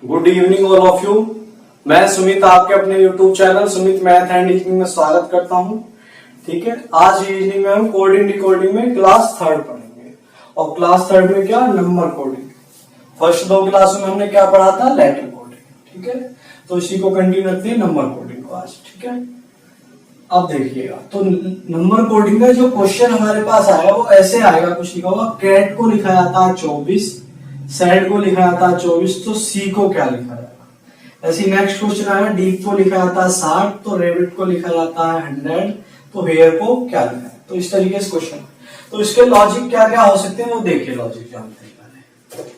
Good evening all of you. मैं सुमित आपके अपने YouTube channel Sumit math and reasoning में स्वागत करता हूं। ठीक है, आज रीजनिंग में हम कोडिंग डिकोडिंग में क्लास थर्ड पढ़ेंगे और क्लास थर्ड में क्या नंबर कोडिंग। फर्स्ट दो क्लासों में हमने क्या पढ़ा था, लेटर कोडिंग। ठीक है, तो इसी को कंटिन्यू रखते हैं नंबर कोडिंग को आज। ठीक है, अब देखिएगा तो नंबर कोडिंग का जो क्वेश्चन हमारे पास आएगा वो ऐसे आएगा, कुछ लिखा होगा कैट को लिखा जाता है 24, सेड को लिखा जाता है 24, तो सी को क्या लिखा जाएगा। ऐसे नेक्स्ट क्वेश्चन आएगा डीप को लिखा जाता है 60, तो रेबिट को लिखा जाता है 100, तो हेयर को क्या लिखा है। तो इस तरीके से क्वेश्चन, तो इसके लॉजिक क्या क्या हो सकते हैं वो देखिए। लॉजिक जानते हैं पहले,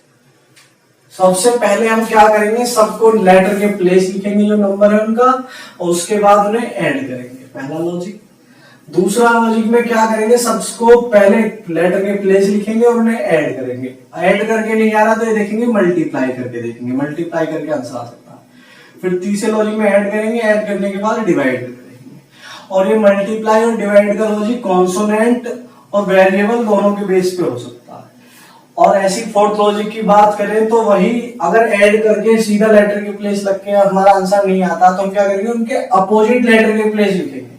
सबसे पहले हम क्या करेंगे, सबको लेटर के प्लेस लिखेंगे जो नंबर है उनका, और उसके बाद उन्हें ऐड करेंगे, पहला लॉजिक। दूसरा लॉजिक में क्या करेंगे, सबको पहले लेटर के प्लेस लिखेंगे और उन्हें ऐड करेंगे। ऐड करके नहीं आ रहा तो ये देखेंगे मल्टीप्लाई करके देखेंगे, मल्टीप्लाई करके आंसर आ सकता है। फिर तीसरे लॉजिक में ऐड करेंगे, ऐड करने के बाद डिवाइड करेंगे। और ये मल्टीप्लाई और डिवाइड का लॉजिक कॉन्सोनेंट और वेरिएबल दोनों के बेस पे हो सकता है। और ऐसी फोर्थ लॉजिक की बात करें तो वही, अगर ऐड करके सीधा लेटर के प्लेस लग के हमारा आंसर नहीं आता तो हम क्या करेंगे, उनके अपोजिट लेटर के प्लेस लिखेंगे।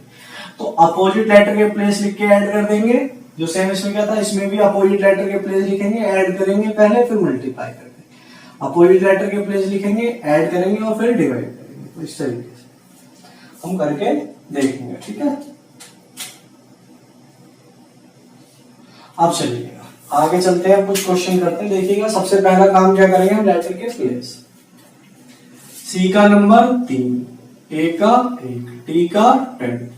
तो अपोजिट लेटर के प्लेस लिख के ऐड कर देंगे, जो सेम इसमें क्या था, इसमें भी अपोजिट लेटर के प्लेस लिखेंगे, ऐड करेंगे पहले, फिर मल्टीप्लाई करेंगे। अपोजिट लेटर के प्लेस लिखेंगे, ऐड करेंगे और फिर डिवाइड करेंगे। तो इस तरीके से हम करके देखेंगे। ठीक है, अब चलिएगा आगे चलते हैं, कुछ क्वेश्चन करते हैं। देखिएगा सबसे पहला काम क्या करेंगे हम, लेटर के प्लेस। सी का नंबर 3, ए का 1, टी का 20,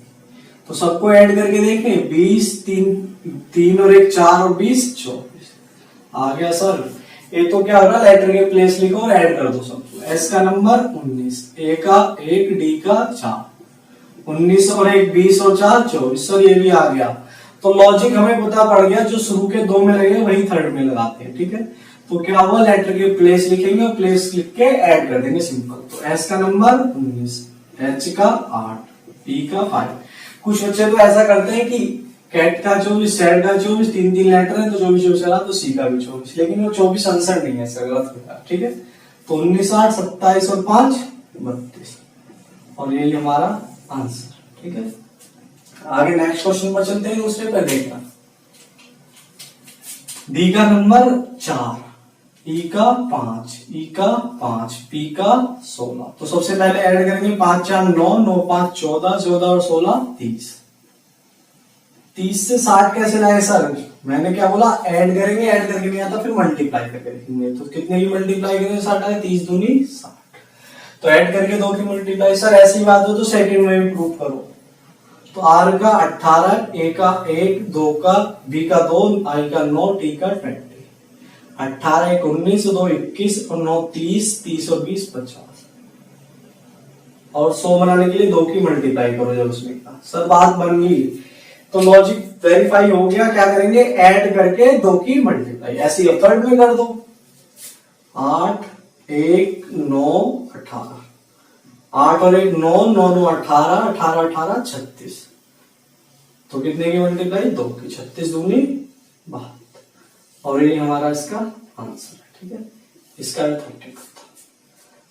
तो सबको ऐड करके देखें, 20, 3 और 1 4 और 20 24 आ गया सर। ए तो क्या होगा, लेटर के प्लेस लिखो और ऐड कर दो सबको। एस का नंबर 19, ए का 1, डी का 4, 19 और 1 20 और 4 24 सर, ये भी आ गया। तो लॉजिक हमें पता पड़ गया, जो शुरू के दो में लगे वही थर्ड में लगाते हैं। ठीक है, तो क्या हुआ, लेटर के प्लेस लिखेंगे और प्लेस लिख के ऐड कर देंगे, सिंपल। तो एस का नंबर 19, एच का 8, पी का 5। कुछ बच्चे तो ऐसा करते हैं कि कैट का 24, सेड का 24, 3 लेटर है तो 24 चला, तो सी का भी 24, लेकिन वो 24 आंसर नहीं है सर, गलत होगा। ठीक है, तो 19 8 27 और 5 32, और यही हमारा आंसर। ठीक है, आगे नेक्स्ट क्वेश्चन पर चलते हैं। दूसरे पर देखना, डी का नंबर 4, ई का 5, ई का 5, पी का 16। तो सबसे पहले ऐड करेंगे, 5 4 9, 9 5 14, 14 और 16 30। 30 से 60 कैसे लाए सर, मैंने क्या बोला, ऐड करेंगे, ऐड करके नहीं आता फिर मल्टीप्लाई करके देखेंगे। तो कितने की मल्टीप्लाई करेंगे, 60 आए, 30 दूनी 60। तो ऐड करके 2 की मल्टीप्लाई, सर ऐसी बात हो तो सेकंड में भी प्रूव करो। तो आर का 18, ए का 1, 2 का, बी का 2, आई का 9, टी का 20। 18 1 19, 2 21 और 9 30, 30 और 20 50। और 100 बनाने के लिए 2 की मल्टीप्लाई करो जब उसमें का, सर बात बन गई। तो लॉजिक वेरीफाई हो गया। क्या करेंगे, ऐड करके 2 की मल्टीप्लाई, ऐसे ही थर्ड में कर दो। 8 1 9 18, 8 और 1 9, 9 9 18, 18 18 36। तो कितने की मल्टीप्लाई, 2 की, 36 दूनी 72, और ये हमारा इसका आंसर है। ठीक है, इसका भी 30 था।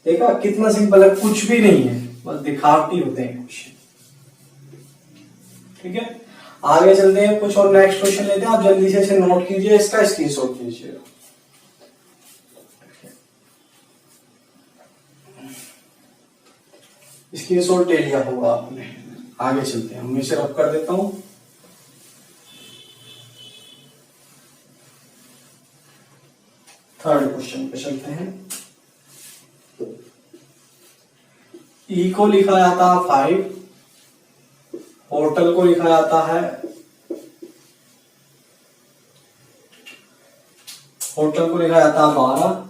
देखा कितना सिंपल है, कुछ भी नहीं है, बस दिखावटी होते हैं क्वेश्चन। ठीक है, आगे चलते हैं, कुछ और नेक्स्ट क्वेश्चन लेते हैं। आप जल्दी से इसे नोट कीजिए, इसका स्क्रीनशॉट कीजिएगा। स्क्रीनशॉट ले लिया होगा आपने। आगे चलते हैं, मैं इसे रब कर देता हूं। थर्ड क्वेश्चन पे चलते हैं। ई को लिखा जाता है 5, होटल को लिखा जाता है, होटल को लिखा जाता है 12,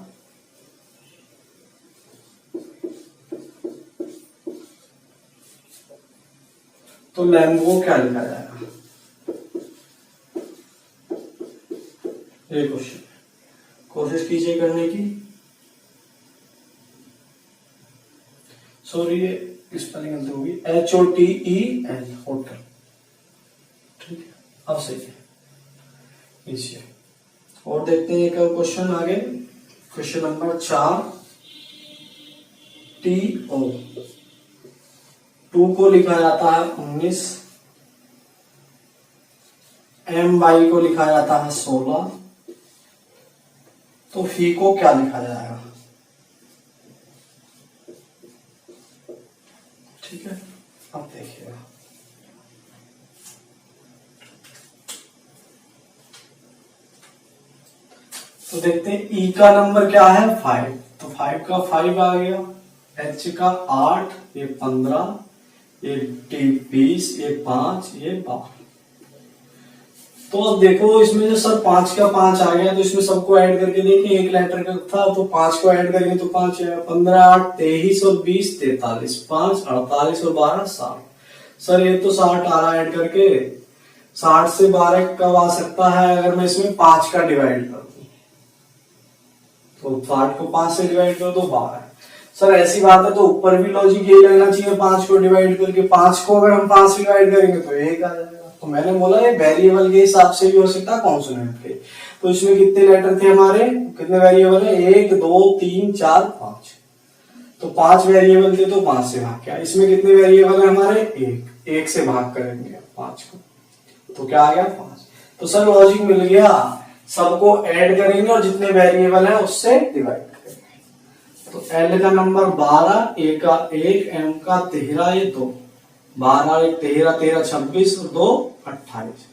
तो लैम्बो क्या लिखा जाएगा, ये क्वेश्चन कोशिश कीजिए करने की। सॉरी, ये स्पेलिंग गलती होगी, HOTEL, होटल। ठीक है, अब सही है, इसी है। और देखते हैं एक क्वेश्चन आगे, क्वेश्चन नंबर 4। टी ओ, 2 को लिखा जाता है 19, एम वाई को लिखा जाता है 16, तो फी को क्या लिखा जाएगा? ठीक है, अब देखिएगा, तो देखते हैं ई का नंबर क्या है 5, तो 5 का 5 आ गया, एच का 8, ये 15, ये टी 20, ये 5, ये 12। तो अब देखो इसमें जो सर 5 का 5 आ गया, तो इसमें सबको ऐड करके देखिए, एक लेटर का था तो 5 को ऐड करेंगे तो 5 है, 15 8 23 और 20 43, 5 48 और 12 60। सर ये तो 60 आ रहा है ऐड करके, 60 से 12 कब आ सकता है? अगर मैं इसमें 5 का डिवाइड कर दूं, तो 60 को 5 से डिवाइड कर दो 12। सर ऐसी बात है तो ऊपर भी लॉजिक यही लगना चाहिए, 5 को डिवाइड करके, 5 को अगर हम 5 से डिवाइड करेंगे तो 1 आ जाएगा। तो मैंने बोला ये वेरिएबल के हिसाब से भी हो सकता है, कॉन्सोनेंट के। तो इसमें कितने लेटर थे हमारे, कितने वेरिएबल है? 1 2 3 4 5, तो 5 वेरिएबल थे तो 5 से भाग किया। इसमें कितने वेरिएबल है हमारे? 1 से भाग करेंगे 5 को, तो क्या आ गया 5। तो सर लॉजिक मिल गया, सबको ऐड करेंगे और जितने वेरिएबल है उससे डिवाइड करेंगे। तो एल का नंबर 12, ए का 1, एम का 13, ये 2, 12 1 13 13 26 और 2 28।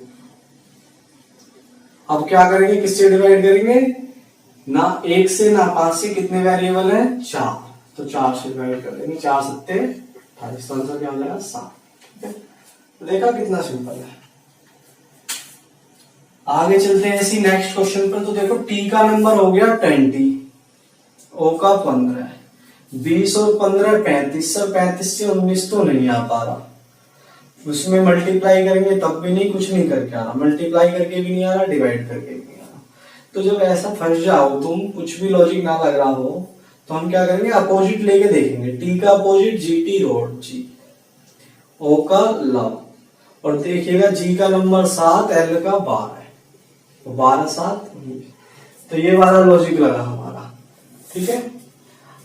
अब क्या करेंगे, किससे डिवाइड करेंगे? ना 1 से ना 5 से, कितने वेरिएबल है? 4, तो 4 से डिवाइड कर देंगे, 4 7 28, तो आंसर क्या हो जाएगा 7। ठीक है, तो देखा कितना सिंपल है। आगे चलते हैं इसी नेक्स्ट क्वेश्चन पर। तो देखो टी का नंबर हो गया 20, ओ का 15, 20 और 15 35। सर 35 से 19 तो नहीं आ पा रहा, उसमें मल्टीप्लाई करेंगे तब भी नहीं, कुछ नहीं करके आ रहा, मल्टीप्लाई करके भी नहीं आ रहा, डिवाइड करके भी नहीं आ रहा। तो जब ऐसा फंस जाओ तुम, कुछ भी लॉजिक ना लग रहा हो, तो हम क्या करेंगे, अपोजिट लेके देखेंगे। टी का अपोजिट जी टी रोड, जी, ओ का लव, और देखिएगा जी का नंबर 7, एल का 12 है, तो 12 7 19, तो ये वाला लॉजिक लगा हमारा। ठीक है,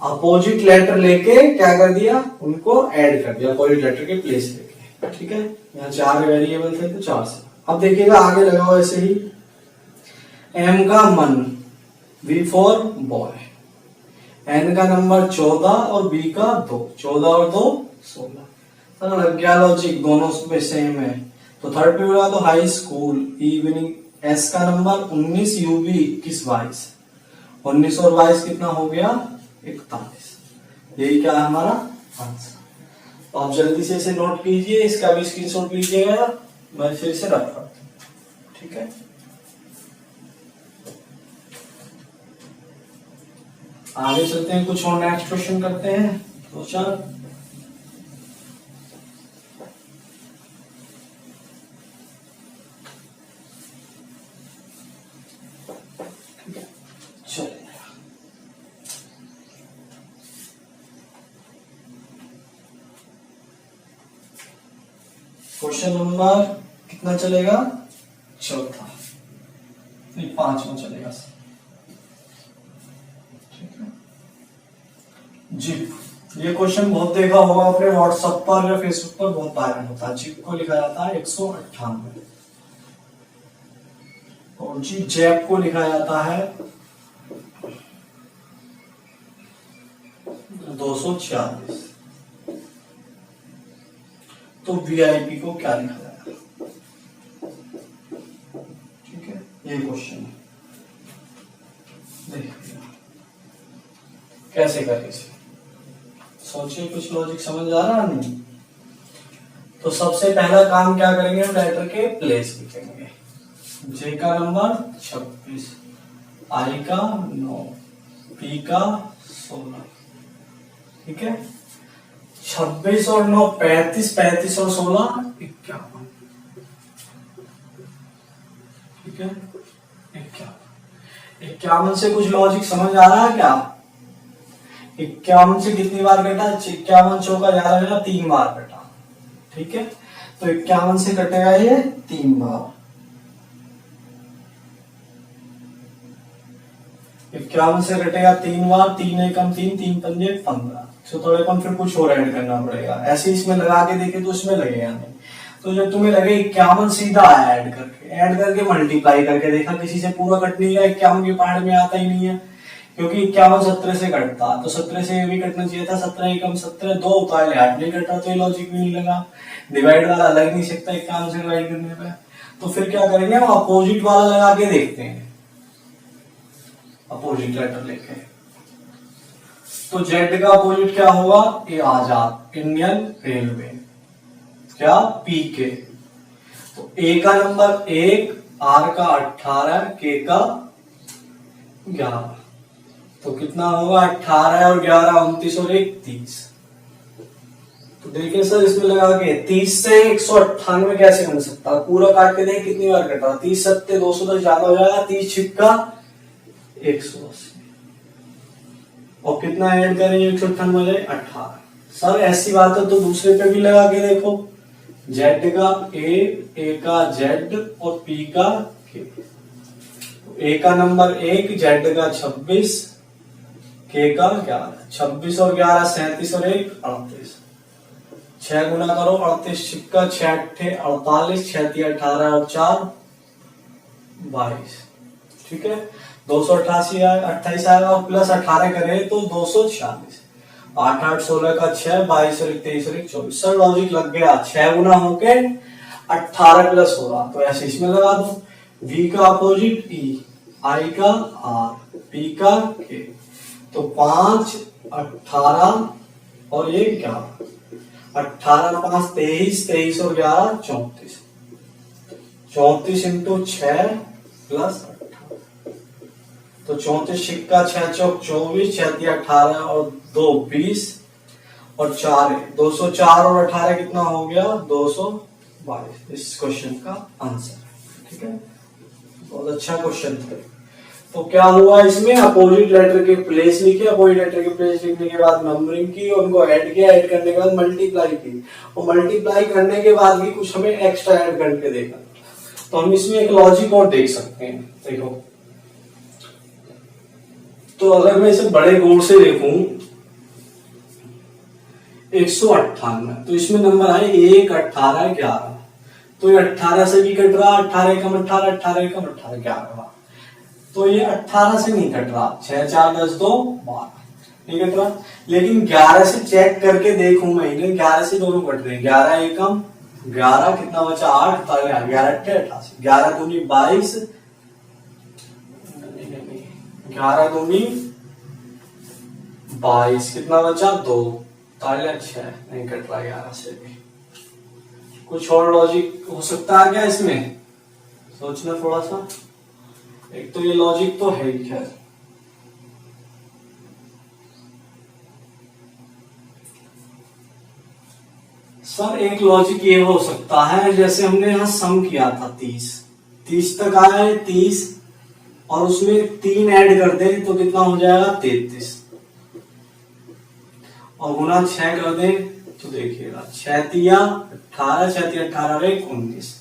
अपोजिट लेटर लेके क्या कर दिया, उनको ऐड कर दिया अपोजिट लेटर के प्लेस लेके। ठीक है, यहाँ 4 वेरिएबल थे तो 4 से। अब देखिएगा आगे लगाओ ऐसे ही, एम का मन, बी फॉर बॉय, एन का नंबर 14 और बी का 2, 14 और 2 16। सर लग गया लॉजिक, दोनों में सेम है। तो थर्ड पे होगा तो हाई स्कूल इवनिंग, एस का नंबर 19, यूबी 21 22, 19 और 22 कितना हो गया 41। यही क्या है हमारा आंसर। तो आप जल्दी से इसे नोट कीजिए, इसका भी स्क्रीनशॉट लीजिएगा, मैं फिर से रख करता हूं। ठीक है, आगे चलते हैं, कुछ और नेक्स्ट क्वेश्चन करते हैं। तो चल क्वेश्चन नंबर कितना चलेगा, चौथा, नहीं 5वां चलेगा। ठीक है, जिप, ये क्वेश्चन बहुत देखा होगा आपने व्हाट्सएप पर या फेसबुक पर, बहुत वायरल होता है। जिप को लिखा जाता है 198 और जी जैप को लिखा जाता है 246। तो वीआईपी को क्या लिखा जाएगा? ठीक है, ये क्वेश्चन है, देखिए कैसे करें इसे, सोचिए, कुछ लॉजिक समझ आ रहा नहीं। तो सबसे पहला काम क्या करेंगे, हम लेटर के प्लेस लिखेंगे। जे का नंबर 26, आई का 9, पी का 16। ठीक है, 26 और 9 35, 35 और 16 51। ठीक है, 51। 51 से कुछ लॉजिक समझ आ रहा है क्या? 51 से कितनी बार कटा, 51 चौका 11 गया, 3 बार कटा। ठीक है, तो 51 से कटेगा ये 3 बार। 51 से कटेगा 3 बार, 3 एकम 3, 3 पंजे 15, तो थोड़े कम फिर कुछ और ऐड करना पड़ेगा। ऐसे इसमें लगा के देखे तो इसमें लगेगा नहीं। तो जब तुम्हें लगे 51 सीधा आया ऐड करके मल्टीप्लाई करके देखा, किसी से पूरा कट नहीं गया, 51 की पहाड़ में आता ही नहीं है, क्योंकि 51 17 से कटता, तो 17 से ये भी कटना चाहिए था। 17 एकम 17, 2 होता है 8 नहीं कटा, तो ये लॉजिक भी नहीं लगा। डिवाइड वाला लग नहीं सकता 51 से डिवाइड करने पे, तो फिर क्या करेंगे हम अपोजिट वाला लगा के देखते हैं, अपोजिट लेटर लेके। तो जेड का अपोजिट क्या होगा, ये आजाद इंडियन रेलवे, क्या पीके। तो ए का नंबर 1, आर का 18, के का 11, तो कितना होगा 18 और 11 29 और 1 30। तो देखिए सर इसमें लगा के 30 से 198 कैसे बन सकता है, पूरा काट के देख कितनी बार कटा, 30 सत्ते 200 तक ज्यादा हो जाएगा, 30 छिक्का 180, और कितना ऐड करेंगे 198 हो जाए 18। सर ऐसी बात है तो दूसरे पे भी लगा के देखो, जेड का ए का जेड और पी का के। ए का नंबर 1, जेड का 26, के का 11, 26 और 11 37 और 1 38, 6 गुना करो, 38 छिक्का 6 अट्ठे 48, 6 3 18 और 4 22, ठीक है। 288 28 आएगा और प्लस 18 करें तो 246, 8 8 16 का 6, 22 और 23 और 1 24। सर लॉजिक लग गया, 6 गुना होके 18 प्लस हो रहा, तो ऐसे इसमें लगा दो। V का अपोजिट E, I का R, P का K, तो 5 18 और ये 11, 18 5 23, 23 और 11 34, 34 इंटू 6 प्लस 18, तो 34 छिक्का 6 चौक 24, 6 3 18 और 2 20 और 4 204 और 18 कितना हो गया 222। इस क्वेश्चन का आंसर, ठीक है। बहुत अच्छा क्वेश्चन था। तो क्या हुआ इसमें, अपोजिट लेटर के प्लेस लिखे, अपोजिट लेटर के प्लेस लिखने के बाद नंबरिंग की, उनको ऐड किया, ऐड करने के बाद मल्टीप्लाई की, और मल्टीप्लाई करने के बाद भी कुछ हमें एक्स्ट्रा ऐड करके देखा। तो हम इसमें एक लॉजिक और देख सकते हैं, देखो। तो अगर मैं इसे बड़े गौर से देखूं 198, तो इसमें नंबर आए 1 18 11, तो ये 18 से भी कट रहा, 18 एकम 18, 18 एकम 18 11, तो ये 18 से नहीं कट रहा, 6 4 10 2 12 नहीं कट रहा। लेकिन 11 से चेक करके देखूं मैं, 11 से दोनों कट रहे हैं, 11 एकम 11 कितना बचा 8, 11 88, 11 दूनी 22, 11 दूनी 22 कितना बचा 2, 6 नहीं कट रहा 11 से भी। कुछ और लॉजिक हो सकता है क्या इसमें, सोचना थोड़ा सा। एक तो ये लॉजिक तो है ही खैर, सर एक लॉजिक ये हो सकता है, जैसे हमने यहां सम किया था 30 तक आया है 30, और उसमें 3 ऐड कर दे तो कितना हो जाएगा 33, और गुना 6 कर दे तो देखिएगा 6 3 18, 6 3 18 1 19।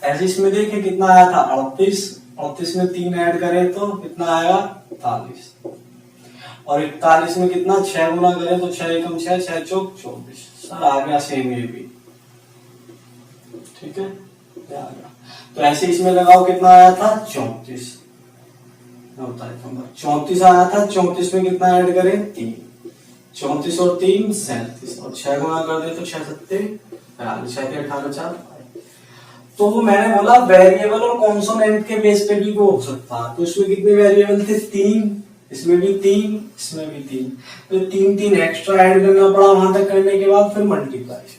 ऐसे इसमें देखिए कितना आया था 38, 38 में 3 ऐड करें तो कितना आएगा 41, और 41 में कितना 6 गुना करें तो 6 एकम 6, 6 चौक 24। सर आ गया सेम ये भी, ठीक है आ गया। तो ऐसे इसमें लगाओ कितना आया था 34, 34 आया था, 34 में कितना ऐड करें 3, 34 और 3 37, और 6 गुना कर दे तो 6 सत्ते 6 18 4। तो वो मैंने बोला वेरिएबल और कॉन्सोनेंट के बेस पे भी वो हो सकता है। तो इसमें कितने वेरिएबल थे 3, इसमें भी 3, इसमें भी 3, तो 3 एक्स्ट्रा ऐड करना पड़ा वहां तक करने के बाद, फिर मल्टीप्लाई।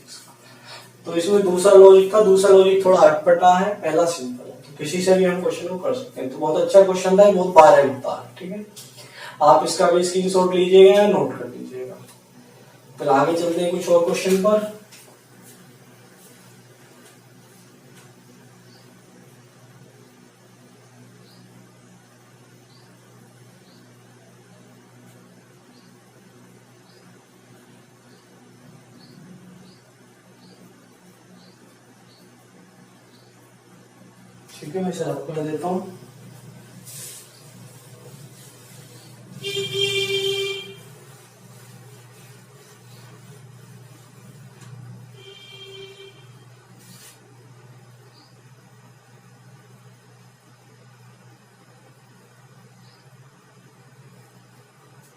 तो इसमें दूसरा लॉजिक था, दूसरा लॉजिक थोड़ा अटपटा है, पहला सिंपल है, तो किसी से भी हम क्वेश्चन को कर सकते हैं। तो बहुत अच्छा क्वेश्चन था, बहुत बार होता है, ठीक है। आप इसका भी स्क्रीनशॉट लीजिएगा या नोट कर लीजिएगा। फिर आगे चलते हैं कुछ और क्वेश्चन पर। ठीक है, मैं इसे आपको कर देता हूँ।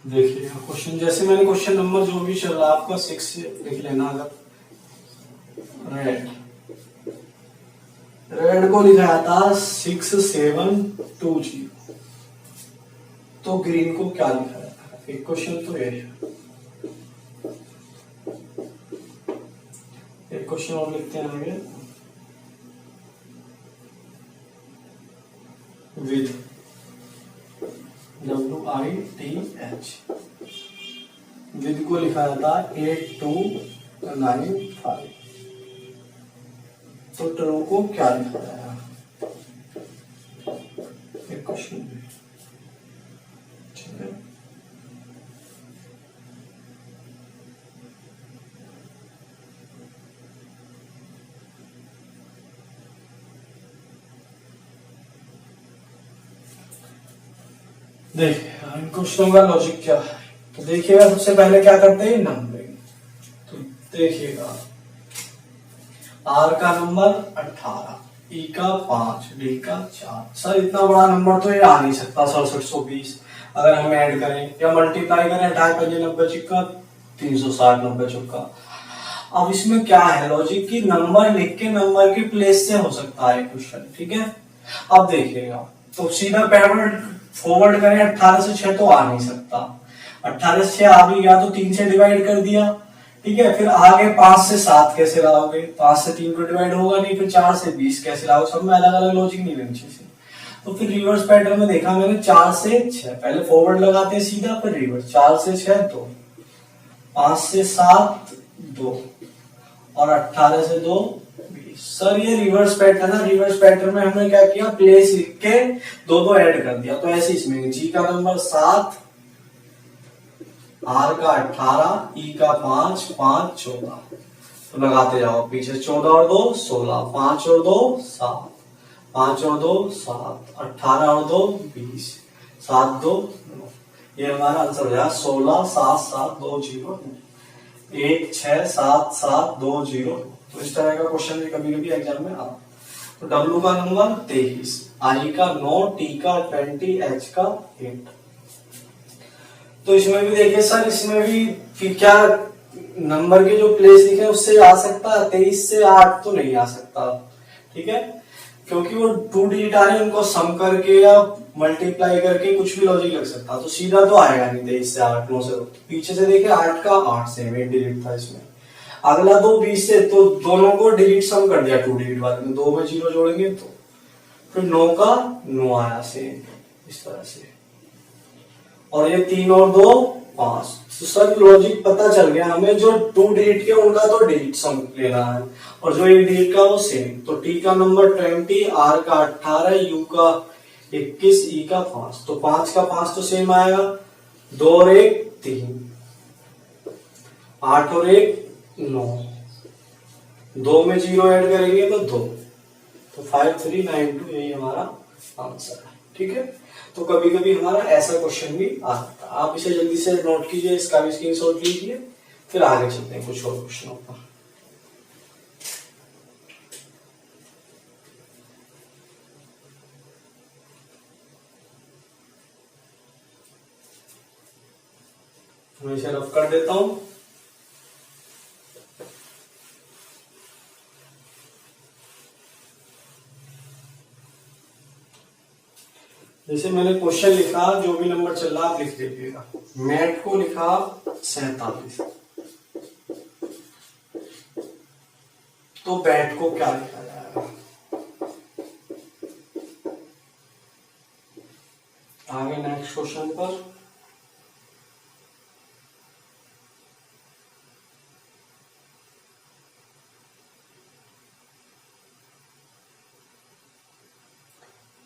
देखिएगा क्वेश्चन, जैसे मैंने क्वेश्चन नंबर जो भी चल रहा है आपका 6 लिख लेना। अगर रेड रेड को लिखा था 6720, तो ग्रीन को क्या लिखा जाता है? एक क्वेश्चन तो ये है। एक क्वेश्चन और लिखते हैं आगे। विद WITH, विद को लिखा जाता है 8295, तो ट्रू को क्या लिखा जाएगा? एक क्वेश्चन देखिए इन क्वेश्चनों का लॉजिक क्या है। तो देखिएगा सबसे पहले क्या करते हैं, नंबरिंग। तो देखिएगा आर का नंबर 18, ई का 5, डी का 4। सर इतना बड़ा नंबर तो ये आ नहीं सकता 6720। अगर हम ऐड करें या मल्टीप्लाई करें 28×5 चिक्का 360 90 चौका। अब इसमें क्या है लॉजिक की, नंबर लिख के नंबर के प्लेस से हो सकता है क्वेश्चन, ठीक है। अब देखिएगा तो सीधा फॉरवर्ड करें 18 से 6 तो आ नहीं सकता। 18 से 6 आ भी गया तो 3 से डिवाइड कर दिया, ठीक है। फिर आगे 5 से 7 कैसे लाओगे, 5 से 3 को डिवाइड होगा नहीं। फिर 4 से 20 कैसे लाओगे, सब में अलग अलग लॉजिक नहीं लेनी चाहिए। तो फिर रिवर्स पैटर्न में देखा मैंने 4 से 6, पहले फॉरवर्ड लगाते हैं सीधा, फिर रिवर्स। 4 से 6 2, 5 से 7 2, और 18 से 2 20। सर ये रिवर्स पैटर्न है। रिवर्स पैटर्न में हमने क्या किया, प्लेस लिख के दो दो ऐड कर दिया। तो ऐसे इसमें जी का नंबर 7, आर का 18, ई का 5, 5 14, तो लगाते जाओ पीछे। 14 और 2 16, 5 और 2 7, 5 और 2 7, 18 और 2 20, 7 2 9। ये हमारा आंसर हो जाएगा 16 7 7 2 0 1 6 7 7 2 0। तो इस तरह का क्वेश्चन भी कभी कभी एग्जाम में आता। तो डब्ल्यू का नंबर 23, आई का 9, टी का 20, एच का 8। तो इसमें भी देखिए सर, इसमें भी कि क्या नंबर के जो प्लेस लिखे उससे आ सकता है। 23 से 8 तो नहीं आ सकता, ठीक है, क्योंकि वो 2 डिजिट आ रहे हैं, उनको सम करके या मल्टीप्लाई करके कुछ भी लॉजिक लग सकता, तो सीधा तो आएगा नहीं 23 से 8 9 से। पीछे से देखिए 8 का 8 से 8 डिजिट था इसमें। अगला 2 20 से, तो दोनों को डिजिट सम कर दिया 2 डिजिट वाले में, 2 में 0 जोड़ेंगे तो फिर 9 का 9 आया सेम इस तरह से। और ये 3 और 2 5। तो सर लॉजिक पता चल गया हमें, जो 2 डिजिट के उनका तो डिजिट सम लेना है, और जो 1 डिजिट का वो सेम। तो टी का नंबर 20, आर का 18, यू का 21, ई का 5। तो 5 का 5 तो सेम आएगा, 2 और 1 3, 8 और 1 9, 2 में 0 ऐड करेंगे तो 2, तो 5392 यही हमारा आंसर है, ठीक है। तो कभी कभी हमारा ऐसा क्वेश्चन भी आता है। आप इसे जल्दी से नोट कीजिए, इसका भी स्क्रीनशॉट लीजिए, फिर आगे चलते हैं कुछ और क्वेश्चनों पर। मैं इसे रफ कर देता हूं। जैसे मैंने क्वेश्चन लिखा, जो भी नंबर चल रहा आप लिख लीजिएगा। मैट को लिखा 47, तो बैट को क्या लिखा जाएगा? आगे नेक्स्ट क्वेश्चन पर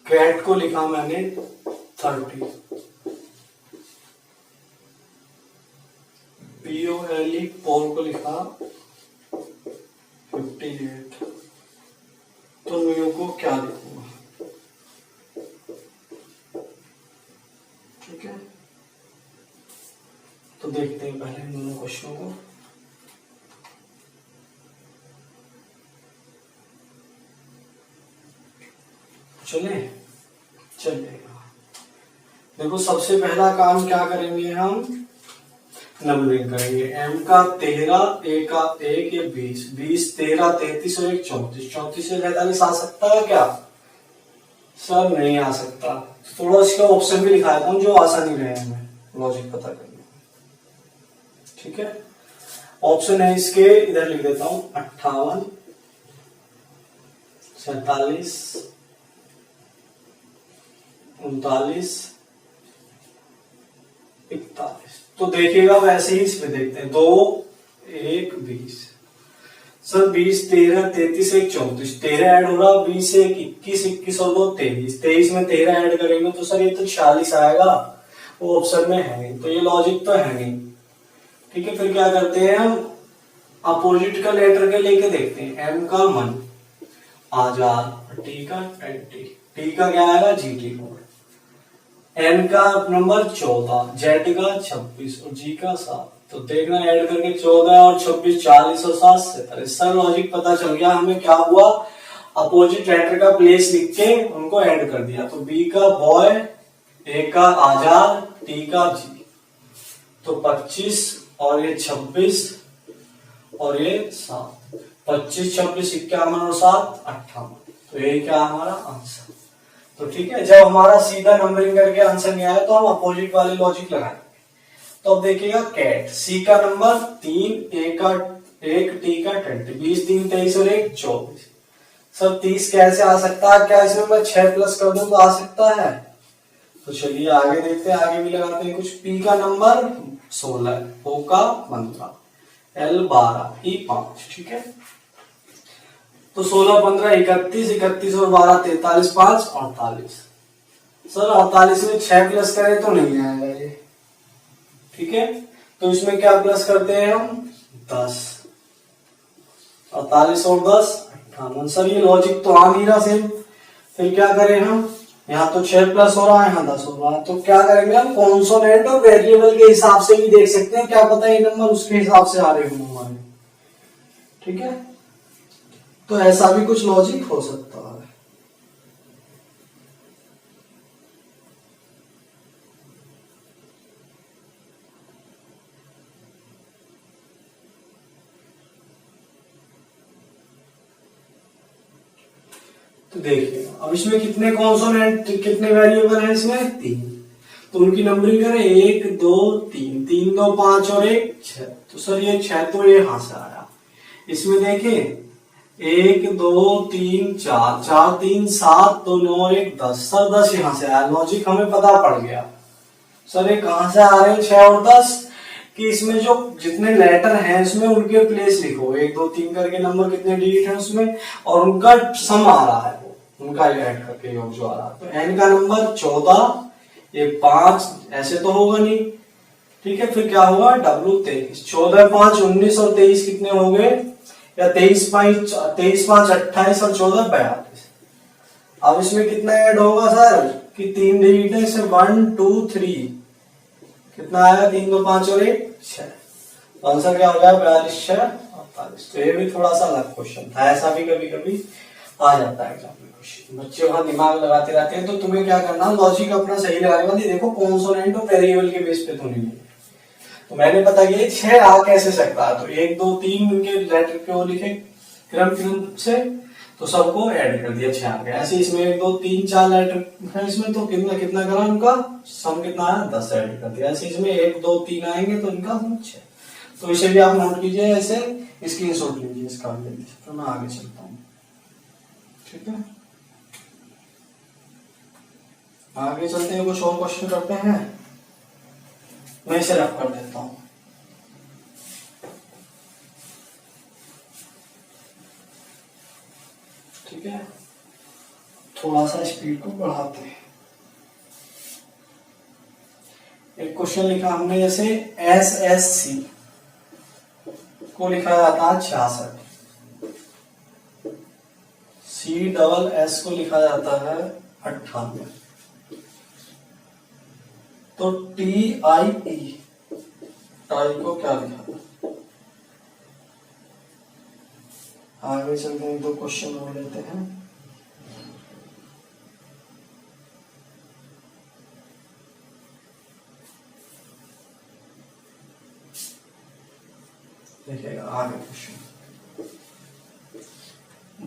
कैट को लिखा मैंने 30, POLE पोल को लिखा 58, तो म्यू को क्या लिखूंगा? ठीक है, तो देखते हैं पहले दोनों क्वेश्चनों को। चलेगा। देखो सबसे पहला काम क्या करेंगे हम, नंबरिंग करेंगे। m का 13, a का 1, ये 20, 20 13 33 और 1 34, 34 से 43 आ सकता है क्या सर? नहीं आ सकता। थोड़ा इसका ऑप्शन भी लिखा देता हूँ जो आसानी रहे हमें लॉजिक पता करने में। ठीक है, ऑप्शन है इसके, इधर लिख देता हूं 58, 47, 39, 41। तो देखिएगा वैसे ही इसमें देखते हैं, 2 1 20। सर 20 13 33 1 34, 13 ऐड हो रहा, 20 से 21, 21 और 2 23, 23 में 13 ऐड करेंगे तो सर ये तो 46 आएगा, वो ऑप्शन में है नहीं, तो ये लॉजिक तो है नहीं। ठीक है, फिर क्या करते हैं हम, अपोजिट का लेटर के लेके देखते हैं। m का 1, आजार, t का 20, t का क्या आएगा GT कोड, n का नंबर 14, z का 26 और g का 7। तो देखना ऐड करके 14 और 26 40 और 7 47। सर लॉजिक पता चल गया हमें, क्या हुआ, अपोजिट लेटर का प्लेस लिख के उनको ऐड कर दिया। तो b का बॉय, a का आजार, t का g, तो 25 और ये 26 और ये 7, 25 26 51 और 7 58। तो ये क्या हमारा आंसर। तो ठीक है, जब हमारा सीधा नंबरिंग करके आंसर नहीं आया तो हम अपोजिट वाले लॉजिक लगाएंगे। तो अब देखिएगा कैट, सी का नंबर 3, ए का 1, टी का 20, 20 3 23 और 1 24। सब 30 कैसे आ सकता है, क्या इसमें मैं 6 प्लस कर दूं तो आ सकता है? तो चलिए आगे देखते हैं, आगे भी लगाते हैं कुछ। पी का नंबर 16, ओ का 15, L 12, E 5। ठीक है, तो 16 15 31, 31 और 12 43, 5 48। सर 48 में 6 प्लस करें तो नहीं आएगा ये। ठीक है, तो इसमें क्या प्लस करते हैं हम, 10, 48 और 10 58। सर ये लॉजिक तो आ नहीं रहा सेम, फिर क्या करें हम, यहाँ तो 6 प्लस हो रहा है, यहाँ 10 हो रहा है, तो क्या करेंगे हम, कॉन्सोनेंट और वेरिएबल के हिसाब से भी देख सकते हैं, क्या पता ये नंबर उसके हिसाब से आ रहे हो हमारे। ठीक है, तो ऐसा भी कुछ लॉजिक हो सकता है। तो देखिए अब इसमें कितने कॉन्सोनेंट, कितने वेरिएबल हैं इसमें, 3। तो उनकी नंबरिंग करें, 1 2 3, 3 2 5 और 1 6। तो सर ये 6 तो ये यहां से आया। इसमें देखें 1 2 3 4, 4 3 7 2 9 1 10। सर 10 यहां से आया, लॉजिक हमें पता पड़ गया। सर ये कहां से आ रहे हैं 6 और 10, कि इसमें जो जितने लेटर हैं इसमें उनके प्लेस लिखो, 1 2 3 करके नंबर कितने डिजिट हैं उसमें, और उनका सम आ रहा है, वो उनका ऐड करके योग जो आ रहा है। तो एन का नंबर 14, ये 5 ऐसे तो होगा नहीं। ठीक है, फिर क्या होगा, W 23, 14 5 19 और 23 कितने हो गए, या 23 5 28 और 14 42। अब इसमें कितना ऐड होगा सर, कि 3 डिजिट है, इसे 1 2 3 कितना आया, 3 2 5 और 1 6। तो आंसर क्या हो गया, 42 6 48। तो ये भी थोड़ा सा अलग क्वेश्चन था, ऐसा भी कभी कभी आ जाता है एग्जाम में क्वेश्चन, बच्चे वहां दिमाग लगाते रहते हैं। तो तुम्हें क्या करना, लॉजिक अपना सही लगाने वाली, देखो कॉन्सोनेंट और वेरिएबल के बेस पे तो नहीं है। तो मैंने पता किया 6 आ कैसे सकता है, तो 1 2 3 उनके लेटर के वो लिखे क्रम से, तो सबको ऐड कर दिया, 6 आ गया। ऐसे इसमें 1 2 3 4 लेटर है इसमें, तो कितना कितना करा उनका सम कितना आया, 10 ऐड कर दिया। ऐसे इसमें 1 2 3 आएंगे तो इनका सम 6। तो इसे भी आप नोट कीजिए, ऐसे स्क्रीनशॉट लीजिए इसका भी। तो मैं आगे चलता हूँ। ठीक है, आगे चलते हैं, कुछ और क्वेश्चन करते हैं। मैं इसे रफ कर देता हूँ। ठीक है, थोड़ा सा स्पीड को बढ़ाते हैं। एक क्वेश्चन लिखा हमने, जैसे SSC को लिखा जाता है 66, CSS को लिखा जाता है 98, तो TIE टाई को क्या लिखा। आगे चलते हैं, 2 क्वेश्चन और लेते हैं। देखिएगा आगे क्वेश्चन।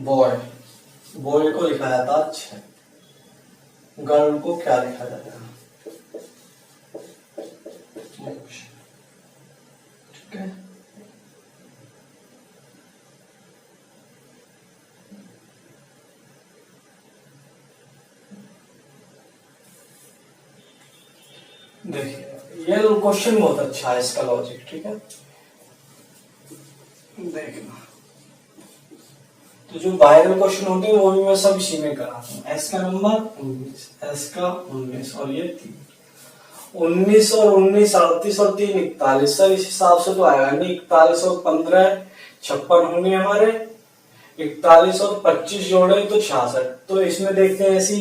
बॉय, बॉय को लिखा जाता 6, गर्ल को क्या लिखा जाएगा? ठीक है, देखिए ये क्वेश्चन बहुत अच्छा है, इसका लॉजिक। ठीक है, देखना तो जो वायरल क्वेश्चन होते हैं वो भी मैं सब इसी में कराता हूँ। एस का नंबर 19, एस का 19 और ये 3, 19 और 19 38 और 3 41। सर इस हिसाब से तो आएगा नहीं, 41 और 15 56 होंगे हमारे, 41 और 25 जोड़े तो 66। तो इसमें देखते हैं ऐसी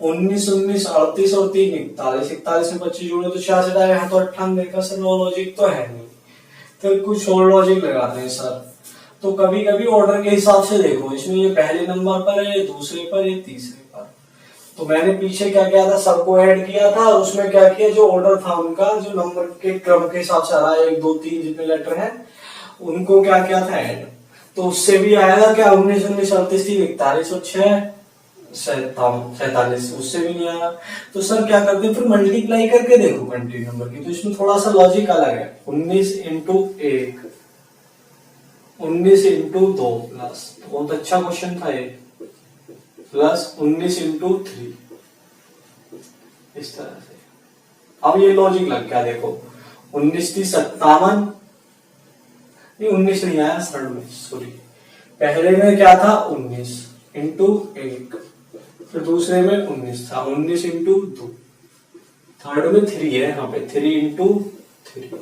19 19 38 और 3 41, 41 में 25 जोड़े तो 66 आएगा। तो 98 का सर वो लॉजिक तो है नहीं, फिर कुछ और लॉजिक लगाते हैं सर। तो कभी कभी ऑर्डर के हिसाब से देखो, इसमें ये पहले नंबर पर है, ये दूसरे पर, ये तीसरे पर। तो मैंने पीछे क्या किया था, सबको ऐड किया था और उसमें क्या किया, जो ऑर्डर था उनका, जो नंबर के क्रम के हिसाब से आ रहा है 1 2 3 जितने लेटर हैं उनको क्या किया था ऐड। तो उससे भी आएगा क्या, 19 19 38 3 41 और 6 47, उससे भी नहीं आया। तो सर क्या करते हैं, फिर मल्टीप्लाई करके देखो कंटिन्यू नंबर की। तो इसमें थोड़ा सा लॉजिक अलग है। 19 इंटू 1, 19 इंटू 2 प्लस, बहुत अच्छा क्वेश्चन था ये, प्लस 19 इंटू 3, इस तरह से। अब ये लॉजिक लग गया, देखो 19 थी 57, नहीं 19 नहीं आया थर्ड में, सॉरी। पहले में क्या था 19 इंटू 1, फिर दूसरे में 19 था, 19 इंटू 2, थर्ड में 3 है यहाँ पे, 3 इंटू 3।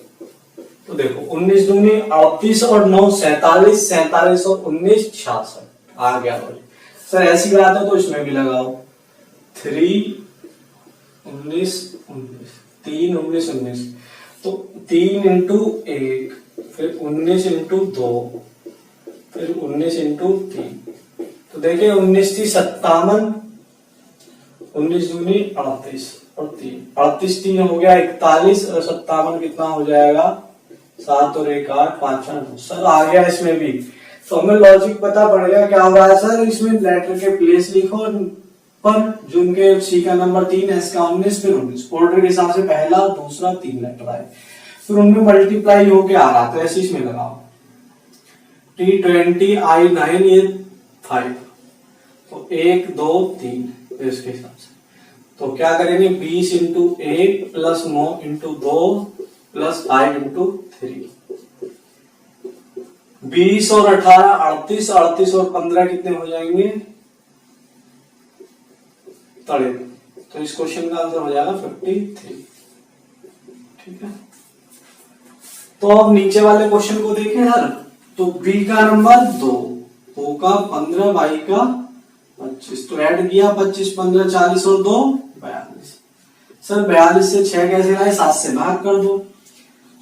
तो देखो 19 दूनी 38 और 9 47, 47 और 19 66 आ गया। सर ऐसी बात है तो इसमें भी लगाओ 3 19 19, 3 19 19, तो 3 इंटू 1, फिर 19 इंटू 2, फिर 19 इंटू 3। तो देखिए 19 थी 57, 19 दूनी 38 और 3, 38 3 हो गया 41 और 57 कितना हो जाएगा 7 और 1 8 5 4 9। सर आ गया इसमें भी। तो हमें लॉजिक पता पड़ गया क्या हो रहा है सर, इसमें लेटर के प्लेस लिखो पर जो उनके सी का नंबर 3 एस का 19 फिर 19 ऑर्डर के हिसाब से पहला दूसरा 3 लेटर आए, फिर उनमें मल्टीप्लाई होके आ रहा। तो ऐसे इसमें लगाओ T20 I9 ये 5, तो 1 2 3 इसके हिसाब से। तो क्या करेंगे 20 into 1 plus 9 into 2 plus 5 into 3, 20 और 18 38, 38 और 15 कितने हो जाएंगे 30। तो इस क्वेश्चन का आंसर हो जाएगा 53। ठीक है, तो अब नीचे वाले क्वेश्चन को देखें सर। तो बी का नंबर 2, ओ का 15, वाई का 25। तो ऐड किया 25 15 40 और 2 42। सर 42 से 6 कैसे लाए, 7 से भाग कर दो।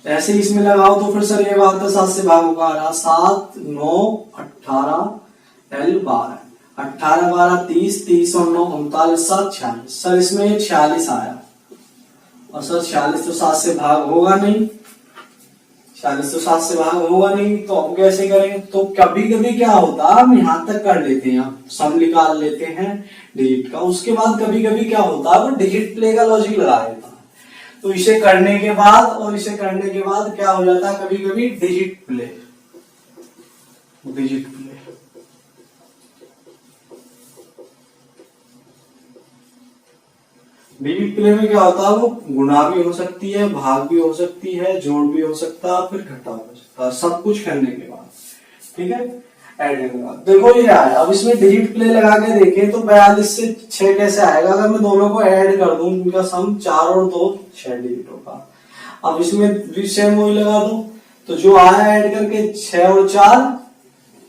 ऐसे इसमें लगाओ तो फिर सर ये बात है 7 से भाग होगा 7 9 18 L 12, 18 12 30, 30 और 9 39 7 46। सर इसमें 46 आया और सर 46 तो 7 से भाग होगा नहीं, 46 तो 7 से भाग होगा नहीं। तो अब कैसे करें, तो कभी कभी क्या होता है हम यहां तक कर लेते हैं, सम निकाल लेते हैं डिजिट का, उसके बाद कभी कभी क्या होता है वो डिजिट प्ले का लॉजिक लगा देता है। तो इसे करने के बाद और इसे करने के बाद क्या हो जाता है कभी कभी digit play, digit play. Digit play में क्या होता है वो गुणा भी हो सकती है, भाग भी हो सकती है, जोड़ भी हो सकता है, फिर घटा हो सकता है, सब कुछ करने के बाद। ठीक है, ऐड के बाद देखो ये आया। अब इसमें डिजिट प्ले लगा के देखें तो 42 से 6 कैसे आएगा, अगर मैं दोनों को ऐड कर दूं इनका सम 4 और 2 6 डिजिटों का। अब इसमें भी सेम वही लगा दूं तो जो आया ऐड करके 6 और 4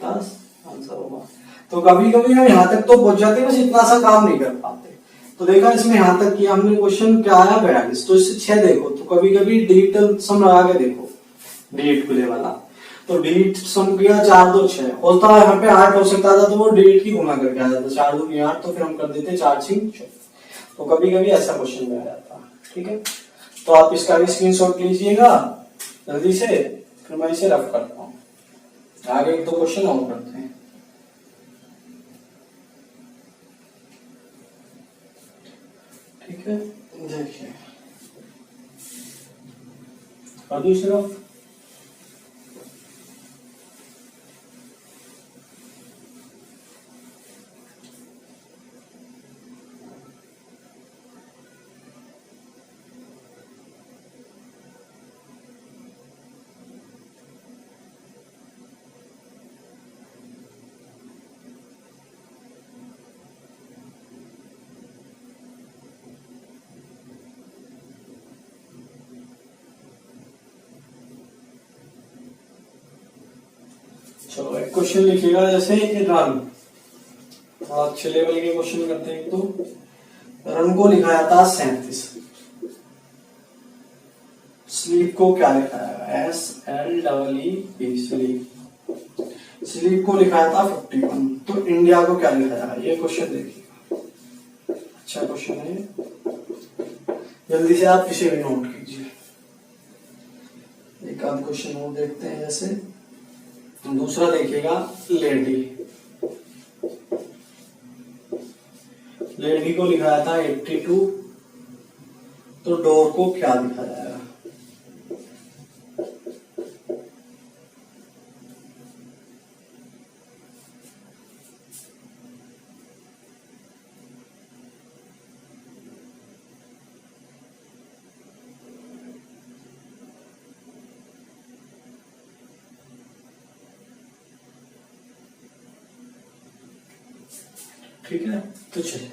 10 आंसर होगा। तो कभी कभी हम यहाँ तक तो पहुंच जाते हैं, बस इतना सा काम नहीं कर पाते। तो देखा इसमें यहां तक किया हमने, क्वेश्चन क्या आया 42, तो इससे 6 देखो। तो कभी कभी डिजिटल सम लगा के देखो, डिजिट प्ले वाला। तो डिजिट सम किया 4 2 6 होता है, यहाँ पे 8 हो सकता था तो वो डिजिट की गुणा करके आ जाता, 4 2 8, तो फिर हम कर देते 4 6 14। तो कभी कभी ऐसा क्वेश्चन में आ जाता है। ठीक है, तो आप इसका भी स्क्रीनशॉट लीजिएगा जल्दी से, फिर मैं इसे रफ करता हूँ। आगे एक दो क्वेश्चन और करते हैं। ठीक है, देखिए और दूसरा चलो एक क्वेश्चन लिखिएगा, जैसे रन, थोड़ा अच्छे लेवल के क्वेश्चन करते हैं। तो रन को लिखाया था 37, स्लीप को क्या लिखाया है, SLEEP स्लीप, स्लीप को लिखाया था 51। तो इंडिया को क्या लिखाया है, ये क्वेश्चन देखिएगा, अच्छा क्वेश्चन है, जल्दी से आप इसे भी नोट कीजिए। एक आध क्वेश्चन और देखते हैं। जैसे दूसरा देखिएगा, लेडी, लेडी को लिखाया था 82। तो डोर को क्या लिखा जाएगा, ठीक है। तो चलिए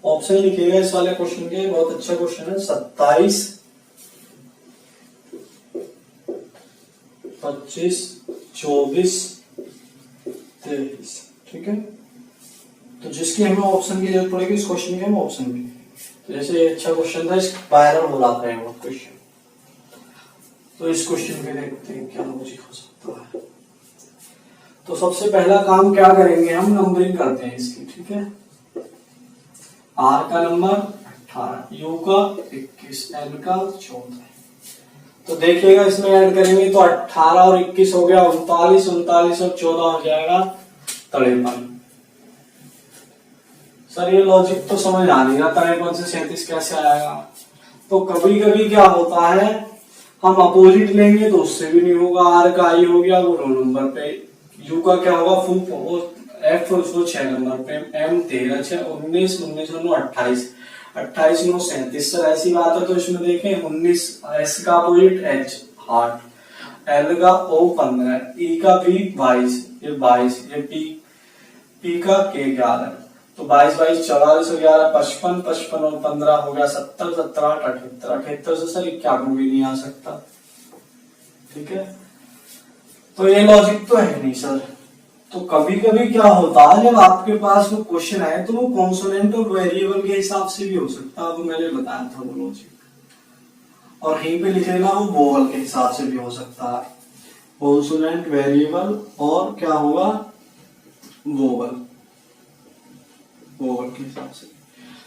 ऑप्शन लिखिएगा इस वाले क्वेश्चन के, बहुत अच्छा क्वेश्चन है। 27, 25, 24, 23। ठीक है, तो जिसकी हमें ऑप्शन की जरूरत पड़ेगी इस क्वेश्चन के हम ऑप्शन भी। तो जैसे ये अच्छा क्वेश्चन था, इस वायरल हो रहा था वो क्वेश्चन, तो इस क्वेश्चन पे देखते हैं क्या लॉजिक हो सकता है। तो सबसे पहला काम क्या करेंगे, हम नंबरिंग करते हैं इसकी। ठीक है, आर का नंबर 18, यू का 21, एन का 14। तो देखिएगा इसमें ऐड करेंगे तो 18 और 21 हो गया 39, 39 और 14 हो जाएगा 53। सर ये लॉजिक तो समझ आ नहीं रहा, 53 से 37 कैसे आएगा। तो कभी कभी क्या होता है, हम अपोजिट लेंगे तो उससे भी नहीं होगा। आर का आई हो गया वो रो नंबर पे, यू का क्या होगा फू एफ उसको 6 नंबर पे, एम 13, 6 19, 19 9 28, 28 9 37। सर ऐसी बात है तो इसमें देखें 19, एस का अपोजिट एच 8, एल का ओ 15, ई का बी 22, ये 22, ये पी का के 11। तो 22 22 44 और 11 55, 55 और 15 हो गया 70, 70 78, 78 से सर 51 भी नहीं आ सकता। ठीक है, तो ये लॉजिक तो है नहीं सर। तो कभी कभी क्या होता है, जब आपके पास वो क्वेश्चन आए तो वो कॉन्सोनेंट और वेरिएबल के हिसाब से भी हो सकता है, वो मैंने बताया था वो लॉजिक। और यहीं पे लिखेगा वो वोवल के हिसाब से भी हो सकता है, कॉन्सोनेंट वेरिएबल और क्या होगा वोवल, वोवल के हिसाब से।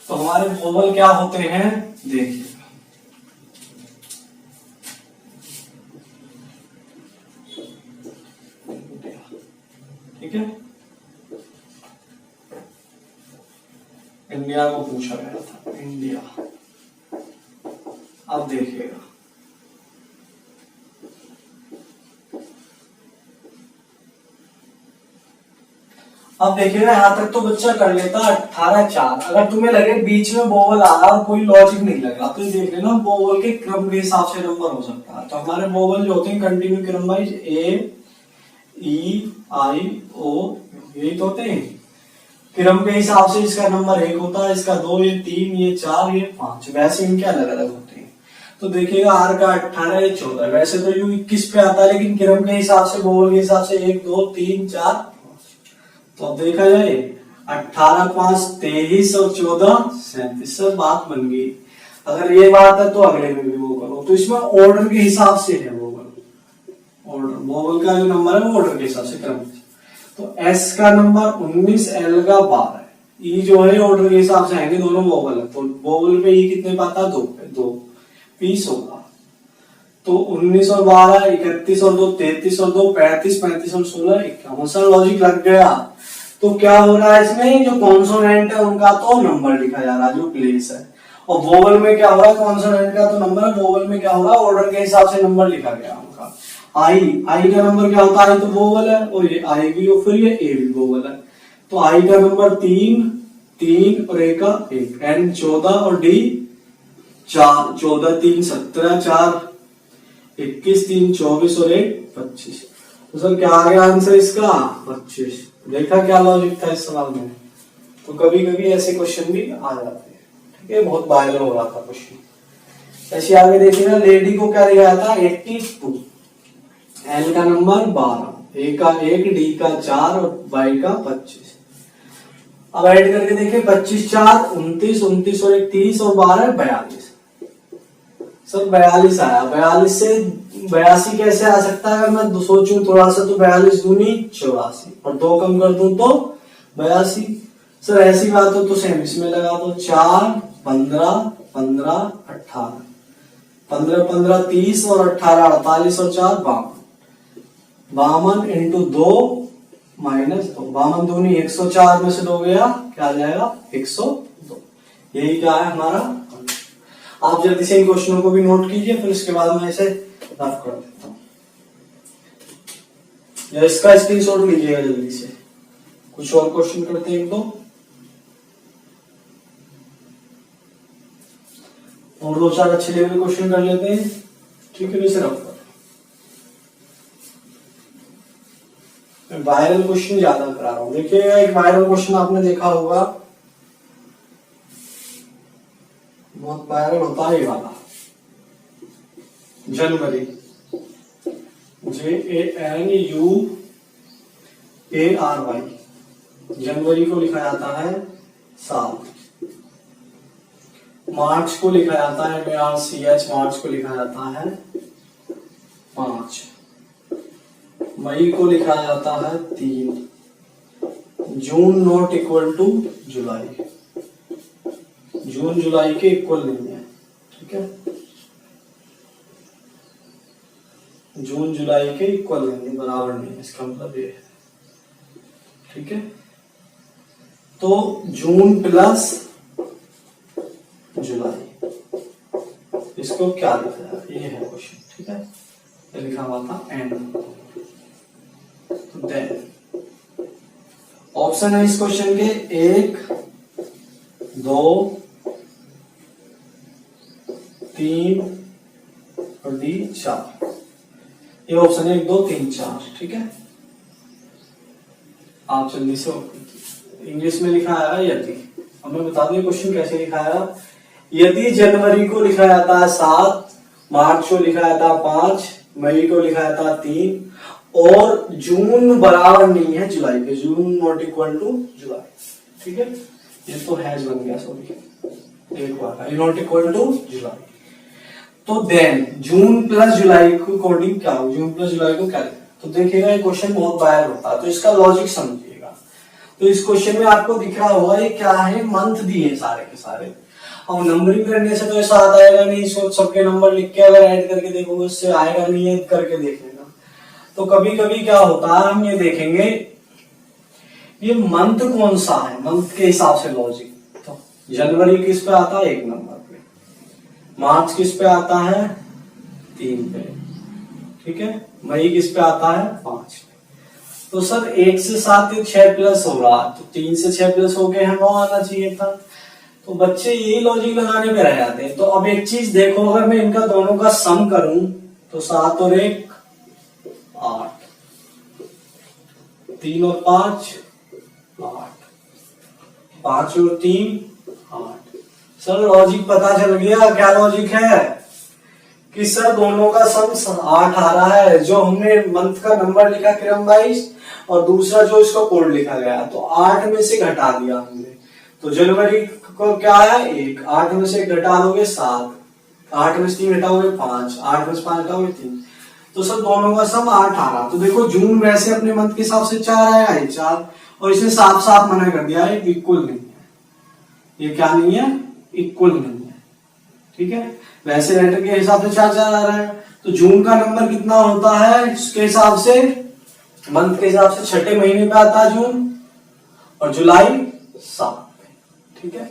तो हमारे वोवल क्या होते हैं देखिए, ठीक है, इंडिया को पूछा गया था, इंडिया। अब देखिएगा अब देखिएगा यहां तक तो बच्चा कर लेता 18 4। अगर तुम्हें लगे बीच में वोवल आ रहा और कोई लॉजिक नहीं लग रहा तो ये देख लेना वोवल के क्रम के हिसाब से नंबर हो सकता है। तो हमारे वोवल जो होते हैं कंटिन्यू क्रम वाइज ए ई आई ओ, यही तो होते हैं। क्रम के हिसाब से इसका नंबर 1 होता है, इसका 2, ये 3, ये 4, ये 5, वैसे इनके अलग अलग होते हैं। तो देखिएगा आर का 18, ये 14, वैसे तो यू 21 पे आता है लेकिन क्रम के हिसाब से वोवल के हिसाब से 1 2 3 4 5। तो अब देखा जाए 18 5 23 और 14 37। सर बात बन गई। अगर ये बात है तो अगले में भी वो करो। तो इसमें ऑर्डर के हिसाब से है वोवल। ऑर्डर वोवल का जो नंबर है वो ऑर्डर के हिसाब से क्रम। तो एस का नंबर 19, एल का 12। ई जो है ऑर्डर के हिसाब से आएंगे, दोनों वोवल है। तो वोवल पे ई कितने पाता है? 2 पे 2 20 होगा। तो 19 और 12 31 और 2 33 और 2 35 35 और 16 51। सर लॉजिक लग गया। तो क्या हो रहा है इसमें, जो कॉन्सोनेंट है उनका तो नंबर लिखा जा रहा है जो प्लेस है, और वोवल में क्या हो रहा है, कॉन्सोनेंट का तो नंबर है, वोवल में क्या हो रहा है, ऑर्डर के हिसाब से नंबर लिखा गया उनका। आई का नंबर क्या होता है? आई तो वोवल है, और ये आई भी और फिर ये ए भी वोवल है। तो आई का नंबर 3 3 और ए का 1, एन 14 और डी 4। 14 3 17, 4 21, 3 24 और 1 25। तो सर क्या आ गया आंसर इसका? 25। देखा क्या लॉजिक था इस सवाल में। तो कभी कभी ऐसे क्वेश्चन भी आ जाते हैं। ठीक है, बहुत वायरल हो रहा था क्वेश्चन। ऐसे आगे देखिएगा, लेडी को क्या दिया था? 82, एल का नंबर 12, ए का 1, डी का 4 और वाई का 25। अब ऐड करके देखिए, 25 4 29, 29 और 1 30 और 12 42। सर 42 आया। 42 से 82 कैसे आ सकता है? अगर मैं सोचूं थोड़ा सा तो 42 दूनी 84 और 2 कम कर दूं तो 82। सर ऐसी बात हो तो सेम इसमें लगा दो। 4 15 15 18, 15 15 30 और 18 48 और 4 52। 52 इंटू 2 माइनस 2, 52 दूनी 104 में से 2 गया, क्या आ जाएगा? 102। यही क्या है हमारा? आप जल्दी से इन क्वेश्चनों को भी नोट कीजिए, फिर इसके बाद मैं इसे रफ कर देता हूं, या इसका स्क्रीनशॉट लीजिएगा जल्दी से। कुछ और क्वेश्चन करते हैं, एक दो और 2 4 अच्छे लेवल क्वेश्चन कर लेते हैं। ठीक है, इसे रफ कर। वायरल क्वेश्चन ज्यादा करा रहा हूं। देखिएगा, एक वायरल क्वेश्चन आपने देखा होगा, बहुत वायरल होता है ये वाला। जनवरी, JANUARY, जनवरी को लिखा जाता है 7, मार्च को लिखा जाता है MARCH, मार्च को लिखा जाता है 5, मई को लिखा जाता है 3, जून नॉट इक्वल टू जुलाई, जून जुलाई के इक्वल नहीं है। ठीक है, जून जुलाई के इक्वल नहीं है, बराबर नहीं है, इसका मतलब ये है। ठीक है, तो जून प्लस जुलाई, इसको क्या लिखा है? ये है क्वेश्चन। ठीक है, ये लिखा हुआ था एंड। तो देन ऑप्शन है इस क्वेश्चन के 1 2 3 और डी 4। ये ऑप्शन है 1 2 3 4। ठीक है, आप जल्दी से इंग्लिश में लिखा है यदि। अब मैं बता दूं क्वेश्चन कैसे लिखा है। यदि जनवरी को लिखा जाता है 7, मार्च को लिखा जाता है 5, मई को लिखा जाता है 3 और जून बराबर नहीं है जुलाई के, जून नॉट इक्वल टू जुलाई। ठीक है, ये तो हैज बन गया, सॉरी एक बार, नॉट इक्वल टू जुलाई। तो देन जून प्लस जुलाई को अकॉर्डिंग क्या हो, जून प्लस जुलाई को क्या लिखा? तो देखिएगा ये क्वेश्चन बहुत वायरल होता है, तो इसका लॉजिक समझिएगा। तो इस क्वेश्चन में आपको दिख रहा होगा ये क्या है, मंथ दिए सारे के सारे। और नंबरिंग करने से तो ऐसा आता आएगा नहीं, सबके नंबर लिख के अगर ऐड करके देखोगे उससे आएगा नहीं, है करके देख लेना। तो कभी कभी क्या होता है, हम ये देखेंगे ये मंथ कौन सा है, मंथ के हिसाब से लॉजिक। तो जनवरी किस पे आता है? 1 नंबर पे। मार्च किस पे आता है? 3 पे। ठीक है, मई किस पे आता है? 5 पे। तो सर 1 से 7 6 प्लस हो रहा, तो 3 से 6 प्लस हो गए, 9 आना चाहिए था। तो बच्चे यही लॉजिक लगाने में रह जाते हैं। तो अब एक चीज देखो, अगर मैं इनका दोनों का सम करूं तो 7 और 1 8, 3 और 5 8, 5 और 3 8। सर लॉजिक पता चल गया, क्या लॉजिक है? कि सर दोनों का सम 8 आ रहा है, जो हमने मंथ का नंबर लिखा क्रम वाइज और दूसरा जो इसका कोड लिखा गया, तो 8 में से घटा दिया हमने, तो जनवरी को क्या है 1, 8 में से 1 घटा दोगे 7, 8 में से 3 घटाओगे 5, 8 में से 5 घटाओगे 3, तो सर दोनों का सम 8 आ रहा। तो देखो जून वैसे अपने मंथ के हिसाब से 4 आएगा, ये 4, और इसने साफ साफ मना कर दिया है इक्वल नहीं है, ये क्या नहीं है, इक्वल नहीं है, ठीक है। वैसे लेटर के हिसाब से 4 आ रहा है, तो जून का नंबर कितना होता है इसके हिसाब से, मंथ के हिसाब से छठे महीने पे आता है जून, और जुलाई 7 पे, ठीक है।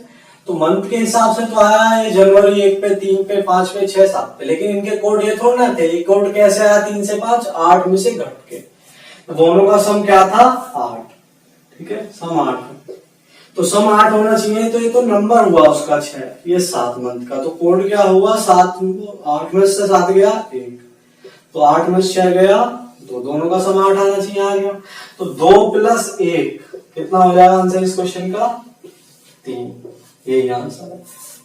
तो मंथ के हिसाब से तो आया है जनवरी 1 पे, 3 पे, 5 पे, 6, 7 पे, लेकिन इनके कोड ये थोड़ा ना थे, ये कोड कैसे आया 3 से 5, 8 में से घट के, तो दोनों का सम क्या था 8, ठीक है, सम 8, तो सम 8 होना चाहिए, तो ये तो नंबर हुआ उसका 6, ये 7 मंथ का, तो कोड क्या हुआ 7, 8 में से 7 गया 1, तो 8 में से 6 गया 2, दोनों का सम 8 आना चाहिए, आ गया, तो 2 + 1 कितना हो जाएगा आंसर इस क्वेश्चन का 3, यही आंसर है।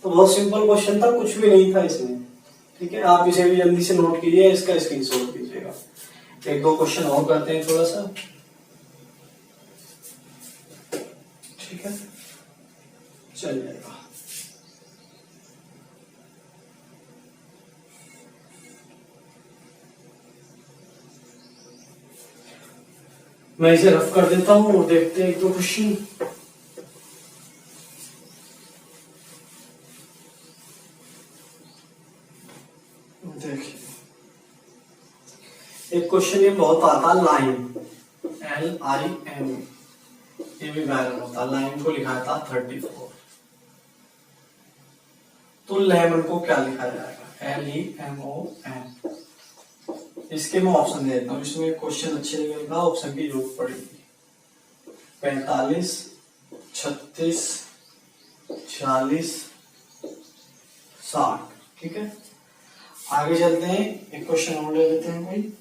तो बहुत सिंपल क्वेश्चन था, कुछ भी नहीं था इसमें, ठीक है। आप इसे भी जल्दी से नोट कीजिए, इसका स्क्रीनशॉट कीजिएगा। एक दो क्वेश्चन और करते हैं थोड़ा सा, ठीक है, चल जाएगा। मैं इसे रफ कर देता हूं और देखते हैं एक दो क्वेश्चन। देखिए एक क्वेश्चन ये बहुत आता है, लाइन LIN, ये भी वायरल होता है, लाइन को लिखा था 34, तो लेमन को क्या लिखा जाएगा LEMON। इसके मैं ऑप्शन दे देता हूँ, इसमें क्वेश्चन अच्छे लेवल का ऑप्शन की जरूरत पड़ेगी। 45, 36, 40, 60, ठीक है। आगे चलते हैं, एक क्वेश्चन और ले लेते हैं कोई।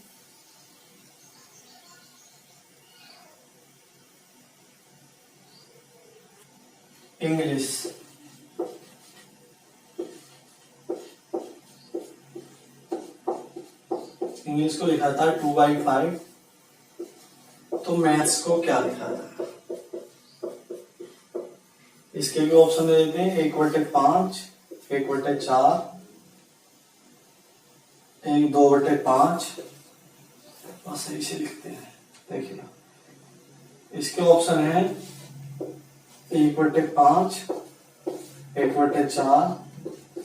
इंग्लिश, इंग्लिश को लिखा था 2/5, तो मैथ्स को क्या लिखा था, इसके भी ऑप्शन दे देते हैं, 1/5, 1/4, 2/5, बस इसे लिखते हैं। देखिए इसके ऑप्शन है 1/5, 1/4,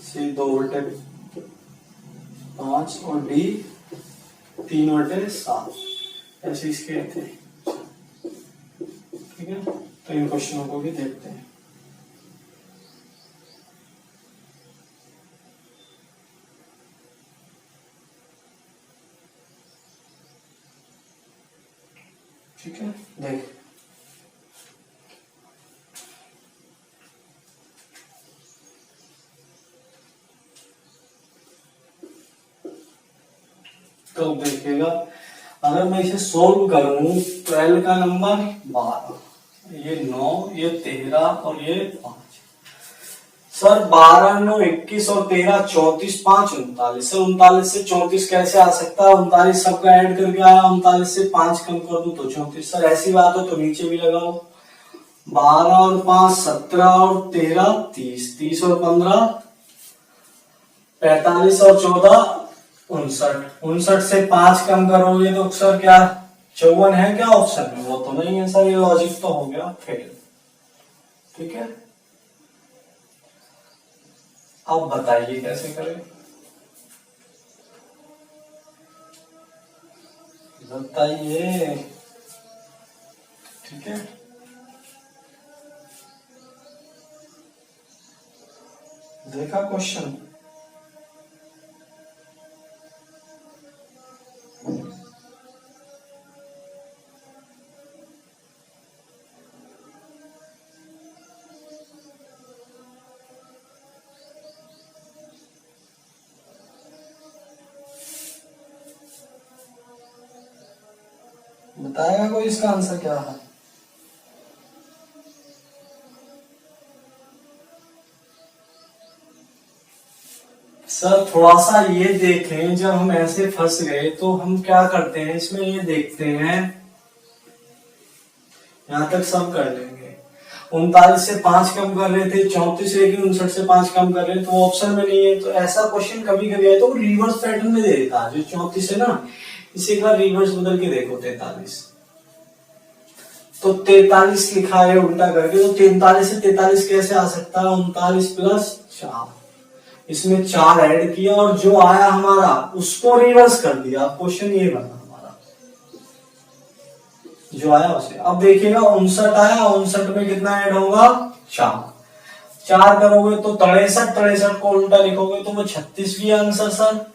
C 2/5 और D 3/7, ऐसे इसके थे, ठीक है। तो इन क्वेश्चनों को भी देखते हैं। ठीक है, देख तो देखिएगा, अगर मैं इसे सोल्व करूं, 12 का नंबर 12, ये 9, ये 13 और ये 5, सर 12, 9, 21 और 13, 34, 5, 39, सर 39 से 34 कैसे आ सकता है, 39 सबका ऐड करके आया, 39 से 5 कम कर दूं तो 34, सर ऐसी बात हो तो नीचे भी लगाओ, 12 और 5 17 और 13 30, 30 और 15 45 और 14 59, 59 से 5 कम करोगे तो सर क्या 54 है क्या ऑप्शन में, वो तो नहीं है सर, ये लॉजिक तो हो गया फेल, ठीक है। अब बताइए कैसे करें, बताइए, ठीक है। देखा क्वेश्चन, बताएगा कोई इसका आंसर क्या है। सर थोड़ा सा ये देखें, जब हम ऐसे फंस गए तो हम क्या करते हैं, इसमें ये देखते हैं, यहां तक सब कर लेंगे। 39 से 5 कम कर रहे थे, 34 लेकिन 59 से 5 कम कर रहे हैं, तो ऑप्शन में नहीं है। तो ऐसा क्वेश्चन कभी कभी आए तो रिवर्स पैटर्न में दे देता है। जो 34 है ना, इसे एक बार रिवर्स बदल के देखो, 43 तो 43 लिखा है उल्टा करके, तो 43 से 43 कैसे आ सकता है, 39 प्लस 4, इसमें 4 ऐड किया और जो आया हमारा उसको रिवर्स कर दिया। क्वेश्चन ये बना हमारा, जो आया उसे। अब देखिएगा 59 आया, 59 में कितना ऐड होगा, 4, 4 करोगे तो 63, 63 को उल्टा लिखोगे तो वो 36 भी आंसर सर।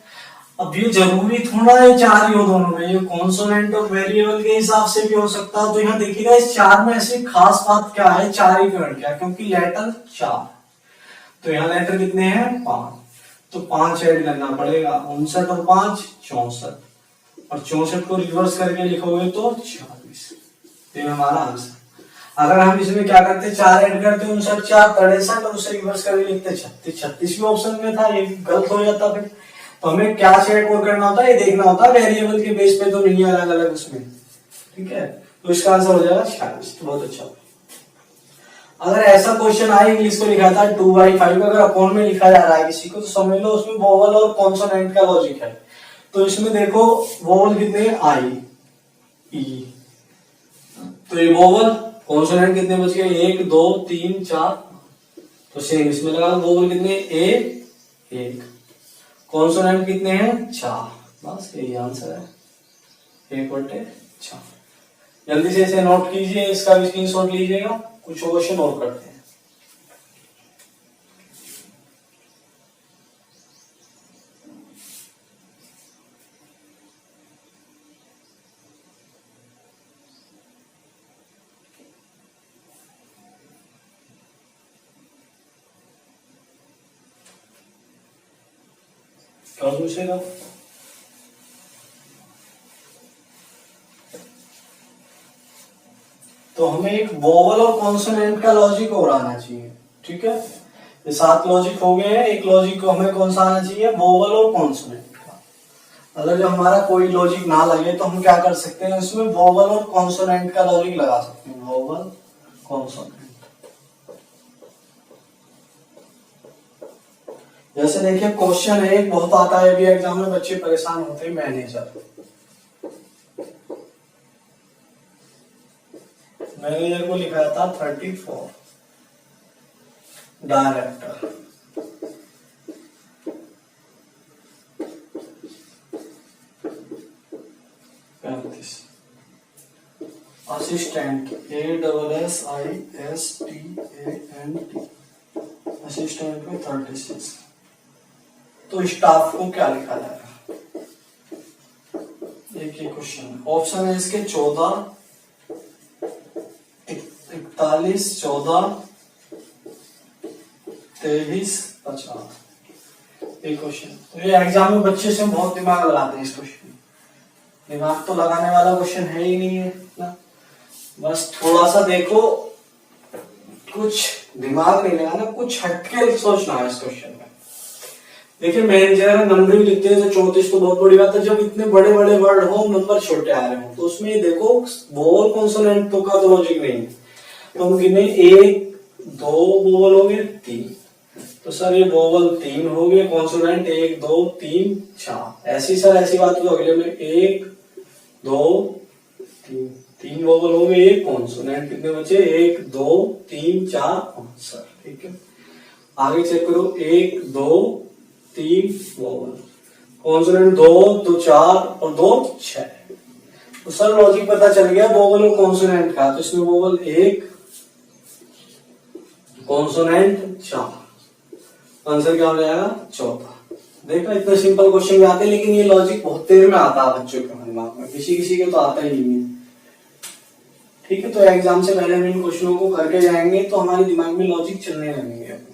अब ये जरूरी थोड़ा है 4 ही हो दोनों में, ये कॉन्सोनेंट और वेरिएबल के हिसाब से भी हो सकता है। तो यहाँ देखिएगा इस 4 में ऐसी खास बात क्या है, 4 ही पॉइंट क्या, क्योंकि लेटर 4, तो यहाँ लेटर कितने हैं, 5, तो 5 ऐड करना पड़ेगा। 59 और 5 64, और 64 को रिवर्स करके लिखोगे तो 46, ये हमारा आंसर। अगर हम इसमें क्या करते, 4 ऐड करते, 59 4 63 और उसे रिवर्स करके लिखते 36, 36 भी ऑप्शन में था, ये गलत हो जाता फिर। तो हमें क्या चेक और करना होता है, ये देखना होता है वेरिएबल के बेस पे तो नहीं है अलग अलग उसमें, ठीक है। तो इसका आंसर हो जाएगा 46। तो बहुत अच्छा। अगर ऐसा क्वेश्चन आए, इंग्लिश को लिखा था 2/5, अगर अपॉन में लिखा जा रहा है किसी को, तो समझ लो उसमें वोवल और कॉन्सोनेंट का लॉजिक है। तो इसमें देखो वोवल कितने, आई, ई, तो ये वोवल, कॉन्सोनेंट कितने बच गए, 1 2 3 4, तो सेम इसमें लगा वोवल कितने, ए 1, कॉन्सोनेंट कितने हैं, 4, बस यही आंसर है, 1/4। जल्दी से इसे नोट कीजिए, इसका भी स्क्रीनशॉट लीजिएगा। कुछ क्वेश्चन और करते हैं। क्या पूछेगा, तो हमें एक वोवल और कॉन्सोनेंट का लॉजिक और आना चाहिए, ठीक है। ये 7 लॉजिक हो गए हैं, एक लॉजिक को हमें कौन सा आना चाहिए, वोवल और कॉन्सोनेंट का। अगर जो हमारा कोई लॉजिक ना लगे तो हम क्या कर सकते हैं, इसमें वोवल और कॉन्सोनेंट का लॉजिक लगा सकते हैं, वोवल कॉन्सोनेंट। जैसे देखिए क्वेश्चन है, एक बहुत आता है अभी एग्जाम में, बच्चे परेशान होते हैं, मैनेजर, मैनेजर को लिखा था 34, डायरेक्टर, असिस्टेंट, ASSISTANT, असिस्टेंट में 36। तो स्टाफ को क्या लिखा जाएगा, एक ही क्वेश्चन। ऑप्शन है इसके 14, 41, 14, 23, 50, एक क्वेश्चन। तो ये एग्जाम में बच्चे से बहुत दिमाग लगाते हैं इस क्वेश्चन, दिमाग तो लगाने वाला क्वेश्चन है ही नहीं है ना, बस थोड़ा सा देखो, कुछ दिमाग नहीं लगाना, कुछ हटके सोचना है इस क्वेश्चन में। देखिए मैनेजर नंबर भी लिखते हैं तो 34 तो बहुत बड़ी बात है, जब इतने बड़े बड़े वर्ड हो नंबर छोटे आ रहे हो, तो उसमें देखो वोवल कॉन्सोनेंट तो का तो लॉजिक नहीं है। तो हम गिने 1 2 वोवल हो गए 3, तो सर ये वोवल 3 हो गए, कॉन्सोनेंट 1 2 3 4, ऐसी सर ऐसी बात तो अगले में 1 2 3, 3 वोवल हो गए, एक कॉन्सोनेंट कितने बचे, 1 2 3 4 5 सर, ठीक है। आगे चेक करो, 1 2 3 वोवल, कॉन्सोनेंट 2 तो 4 और 2 6, तो सर लॉजिक पता चल गया वोवल और कॉन्सोनेंट का। तो इसमें वोवल 1, कॉन्सोनेंट 4, आंसर क्या हो जाएगा, 14। देखा इतना सिंपल क्वेश्चन में आते हैं, लेकिन ये लॉजिक बहुत देर में आता है बच्चों के दिमाग में, किसी किसी के तो आता ही नहीं है, ठीक है। तो एग्जाम से पहले हम इन क्वेश्चनों को करके जाएंगे तो हमारे दिमाग में लॉजिक चलने लगेंगे अपने।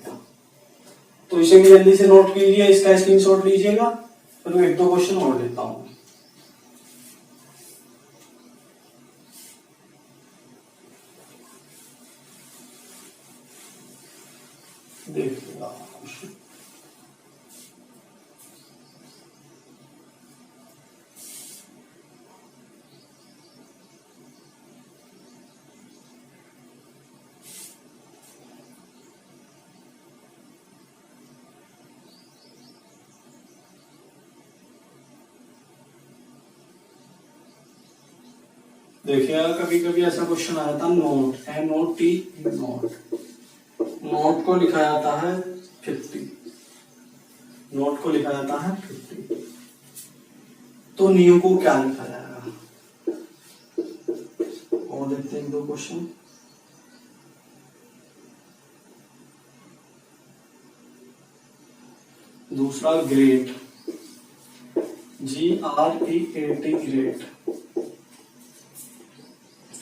तो इसे भी जल्दी से नोट कीजिए, इसका स्क्रीनशॉट लीजिएगा, फिर 1 2 क्वेश्चन और लेता हूं। देखिएगा देखिएगा कभी कभी ऐसा क्वेश्चन आया था, नोट NOT नोट, नोट को लिखा जाता है 50, नोट को लिखा जाता है 50, तो न्यू को क्या लिखा जाएगा? और देखते हैं दो क्वेश्चन। दूसरा ग्रेट, GREAT ग्रेट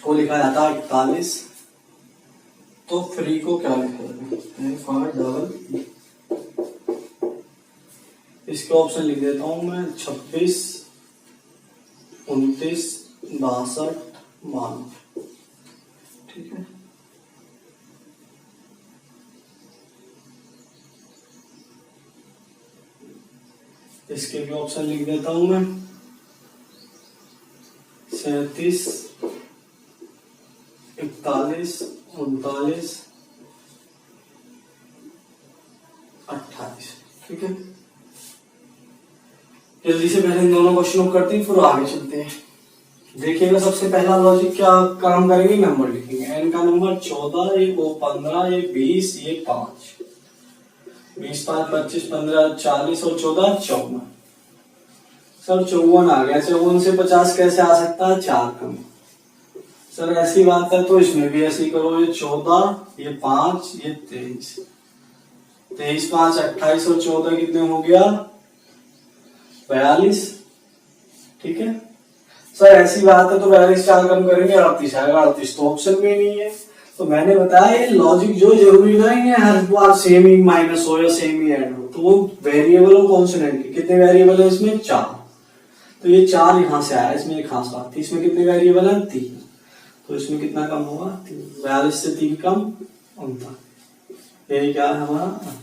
को लिखा जाता है 41, तो फ्री को क्या लिखा जाएगा? FR इसके ऑप्शन लिख देता हूं मैं, 26, 29, 62, 92। ठीक है, इसके भी ऑप्शन लिख देता हूं मैं, 37, 41, 39, 28। ठीक है, जल्दी से पहले इन दोनों क्वेश्चनों को करते हैं, फिर आगे चलते हैं। देखिएगा सबसे पहला लॉजिक क्या काम करेंगे, नंबर लिखेंगे। n का नंबर 14, ये वो 15, ये 20, ये 5, 20, 5, 25, 15, 40 और 14 54। सर 54 आ गया, 54 से 50 कैसे आ सकता है? 4 कम। सर ऐसी बात है तो इसमें भी ऐसे ही करो, ये 14, ये 5, ये 23, 23, 5, 28 और 14 कितने हो गया? 42। ठीक है सर, ऐसी बात है तो 42 4 कम करेंगे 38 आएगा, 38 तो ऑप्शन में नहीं है। तो मैंने बताया ये लॉजिक जो जरूरी नहीं है हर बार सेम ही माइनस हो या सेम ही ऐड हो, तो वो वेरिएबल और कॉन्स्टेंट के कितने वेरिएबल है इसमें? 4। तो ये 4 यहां से आया, इसमें एक खास बात थी, इसमें कितने वेरिएबल है? 3। तो इसमें कितना कम होगा? 3। 42 से 3 कम 39। यही क्या है हमारा?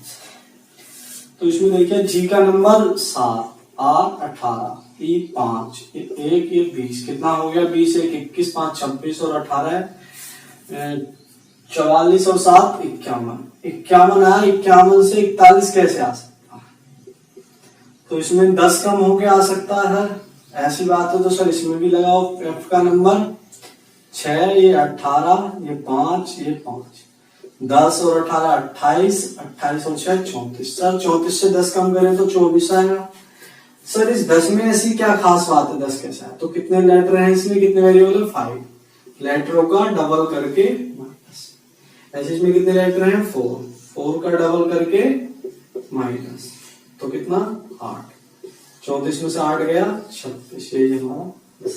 तो इसमें देखिए जी का नंबर 7, R 18, E 5, ये 1, ये 20, कितना हो गया? 20, 1, 21, 5, 26 और 18 है 44 और 7 51। 51 आया, 51 से 41 कैसे आ सकता है? तो इसमें 10 कम होके आ सकता है। ऐसी बात है तो सर इसमें भी लगाओ, F का नंबर 6, ये 18, ये 5, ये 5, 10 और 18 28, 28 और 6 34। सर 34 से 10 कम करें तो 24 आएगा। सर इस 10 में ऐसी क्या खास बात है? 10 कैसा है? तो कितने लेटर हैं इसमें, कितने वेरिएबल है? 5 लेटरों का डबल करके माइनस। ऐसे इसमें कितने लेटर हैं? 4 का डबल करके माइनस, तो कितना? 8। 34 में से 8 गया 36, ये हमारा।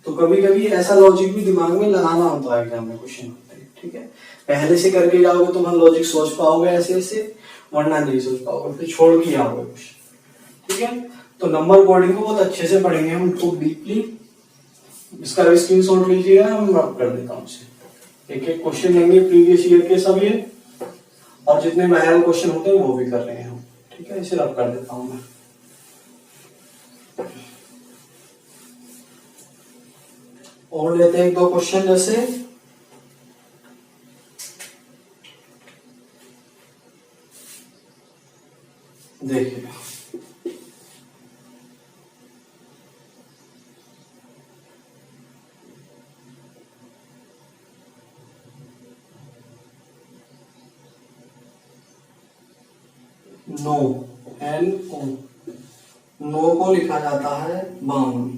तो कभी कभी ऐसा लॉजिक भी दिमाग में लगाना होता है एग्जाम में, क्वेश्चन होते हैं। ठीक है, पहले से करके जाओगे तो हम लॉजिक सोच पाओगे ऐसे ऐसे, वरना नहीं सोच पाओगे, फिर छोड़ के आओगे क्वेश्चन। ठीक है, तो नंबर कोडिंग को बहुत अच्छे से पढ़ेंगे हम खूब डीपली। इसका भी स्क्रीनशॉट लीजिएगा, मैं रब कर देता हूँ इसे। एक एक क्वेश्चन लेंगे प्रीवियस ईयर के सब ये, और जितने वायरल क्वेश्चन होते हैं वो भी कर रहे हैं हम। ठीक है, इसे रब कर देता हूँ मैं। और लेते हैं एक दो क्वेश्चन, जैसे देखिए नो, NO, नो को लिखा जाता है 52,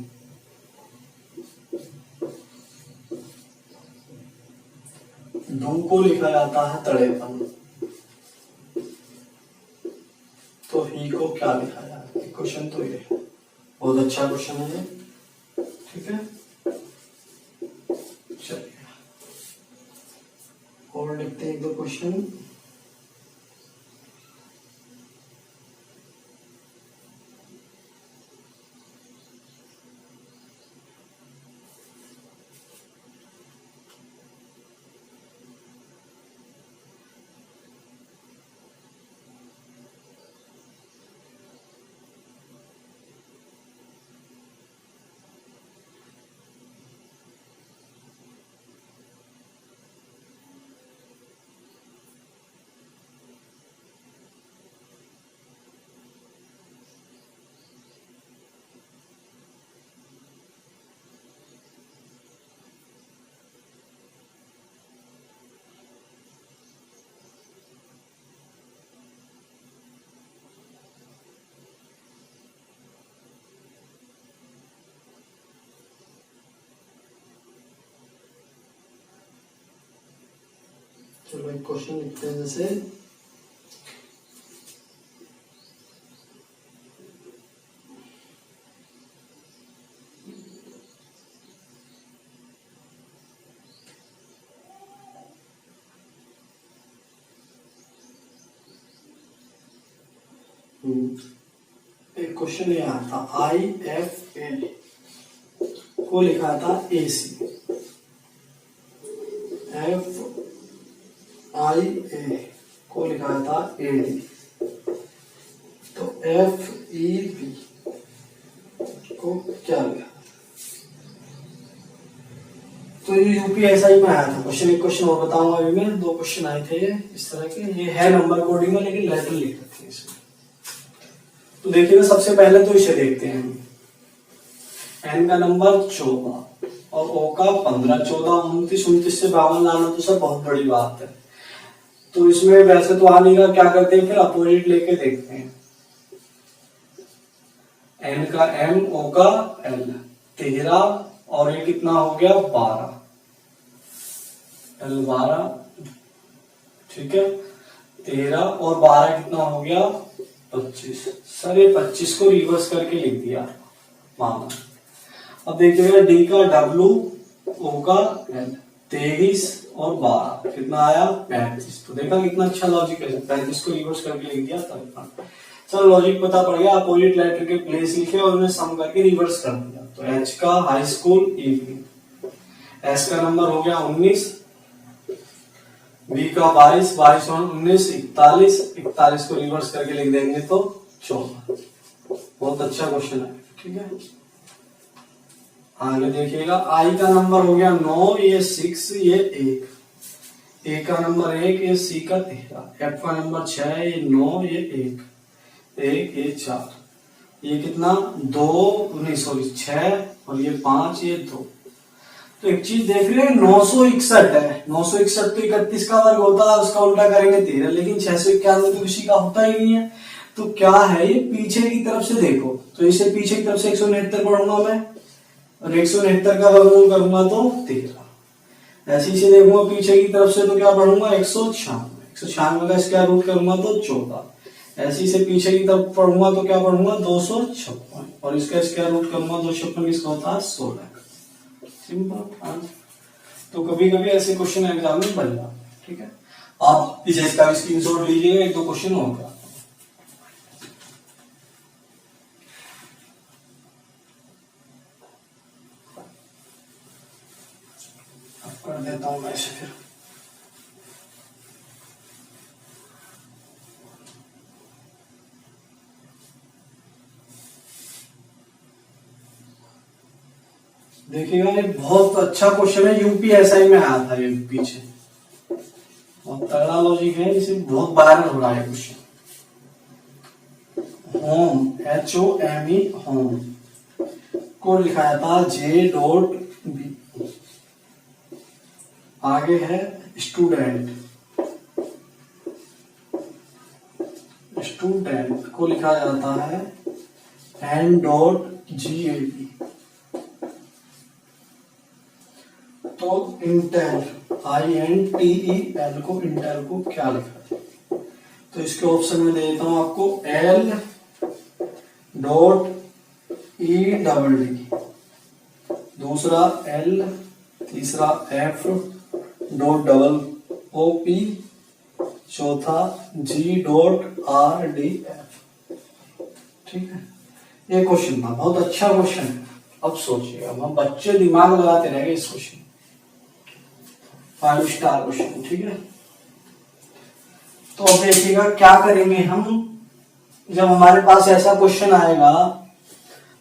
धू को लिखा जाता है 53, तो ही को क्या लिखा जाता है? क्वेश्चन तो ये बहुत अच्छा क्वेश्चन है ये। ठीक है, चलिए और लिखते हैं एक दो क्वेश्चन। चलो एक क्वेश्चन लिखते हैं जैसे एक क्वेश्चन ये आता IFA को लिखा था AC, FIA को लिखा था AD, तो FEB को क्या लिखा? तो ये UPSI में आया था क्वेश्चन। एक क्वेश्चन और बताऊंगा अभी मैं, 2 क्वेश्चन आए थे ये इस तरह के। ये है नंबर कोडिंग में लेकिन लेटर लिख रखे हैं इसमें। तो देखिएगा सबसे पहले तो इसे देखते हैं हम। N का नंबर 14 और O का 15, 14, 29, 29 से 52 लाना तो सर बहुत बड़ी बात है। तो इसमें वैसे तो आ नहीं रहा, क्या करते हैं फिर अपोजिट लेके देखते हैं। N का M, O का L, 13 और ये कितना हो गया 12, L 12, ठीक है। 13 और 12 कितना हो गया 25। सर ये 25 को रिवर्स करके लिख दिया माना। अब देखिएगा D का W, O का L, 23 और 12 कितना आया 35। तो देखा कितना अच्छा लॉजिक है, 35 को रिवर्स करके लिख दिया 53। चलो लॉजिक पता पड़ गया, अपोजिट लेटर के प्लेस लिखे और उन्हें सम करके रिवर्स कर दिया। तो H का हाई स्कूल इवनिंग, S का नंबर हो गया 19, B का 22, 22 और 19 41, 41 को रिवर्स करके लिख देंगे तो 14। बहुत अच्छा क्वेश्चन है, ठीक है। आगे देखिएगा I का नंबर हो गया 9, ये 6, ये 1, A का नंबर 1, ये C का 13, F का नंबर 6, ये 9, ये 1, ये 4, ये कितना 2 नहीं सॉरी 6 और ये 5, ये 2। तो एक चीज देख रहे हैं 961 है, 961 तो 31 का वर्ग होता है, उसका उल्टा करेंगे 13, लेकिन 691 तो किसी का होता ही नहीं है। तो क्या है ये पीछे की तरफ से देखो, तो इसे पीछे की तरफ से 169 पढ़ूंगा मैं और 169 का वर्गमूल करूंगा तो 13। ऐसे से देखूंगा पीछे की तरफ से तो क्या पढ़ूंगा 196 का स्क्वायर रूट करूंगा तो 14। ऐसे से पीछे की तरफ पढ़ूंगा तो क्या पढ़ूंगा 256 और इसका स्क्वायर रूट करूंगा 256, इसका होता है 16। सिंपल। तो कभी कभी ऐसे क्वेश्चन एग्जाम में बन जाते हैं, ठीक है। आप इसे इसका स्क्रीनशॉट लीजिएगा, 1-2 क्वेश्चन होगा। कर देता हूं मैं इसे फिर। देखिएगा ये बहुत अच्छा क्वेश्चन है, यूपीएसआई में आया था ये पीछे, बहुत तगड़ा लॉजिक है, इसे बहुत वायरल हो रहा है क्वेश्चन। होम HOME होम को लिखाया था J.B, आगे है स्टूडेंट, स्टूडेंट को लिखा जाता है N.GAB। तो इंटेल INTEL को इंटेल को क्या लिखा है? तो इसके ऑप्शन में दे देता हूं आपको L.EDD, दूसरा L, तीसरा F.OP, चौथा G.RDF। ठीक है, ये क्वेश्चन था, बहुत अच्छा क्वेश्चन है। अब सोचिए, अब हम बच्चे दिमाग लगाते रहेंगे इस क्वेश्चन, 5 स्टार क्वेश्चन, ठीक है। तो अब देखिएगा क्या करेंगे हम, जब हमारे पास ऐसा क्वेश्चन आएगा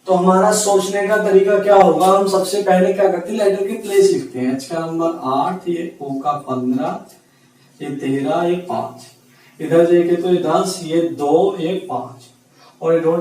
तो हमारा सोचने का तरीका क्या होगा। हम सबसे पहले क्या करते हैं, लेटर के प्लेस लिखते हैं। H का नंबर 8, ये O का 15, ये 13, ये 5, इधर देखे तो ये 10, ये 2, ये 5 और ये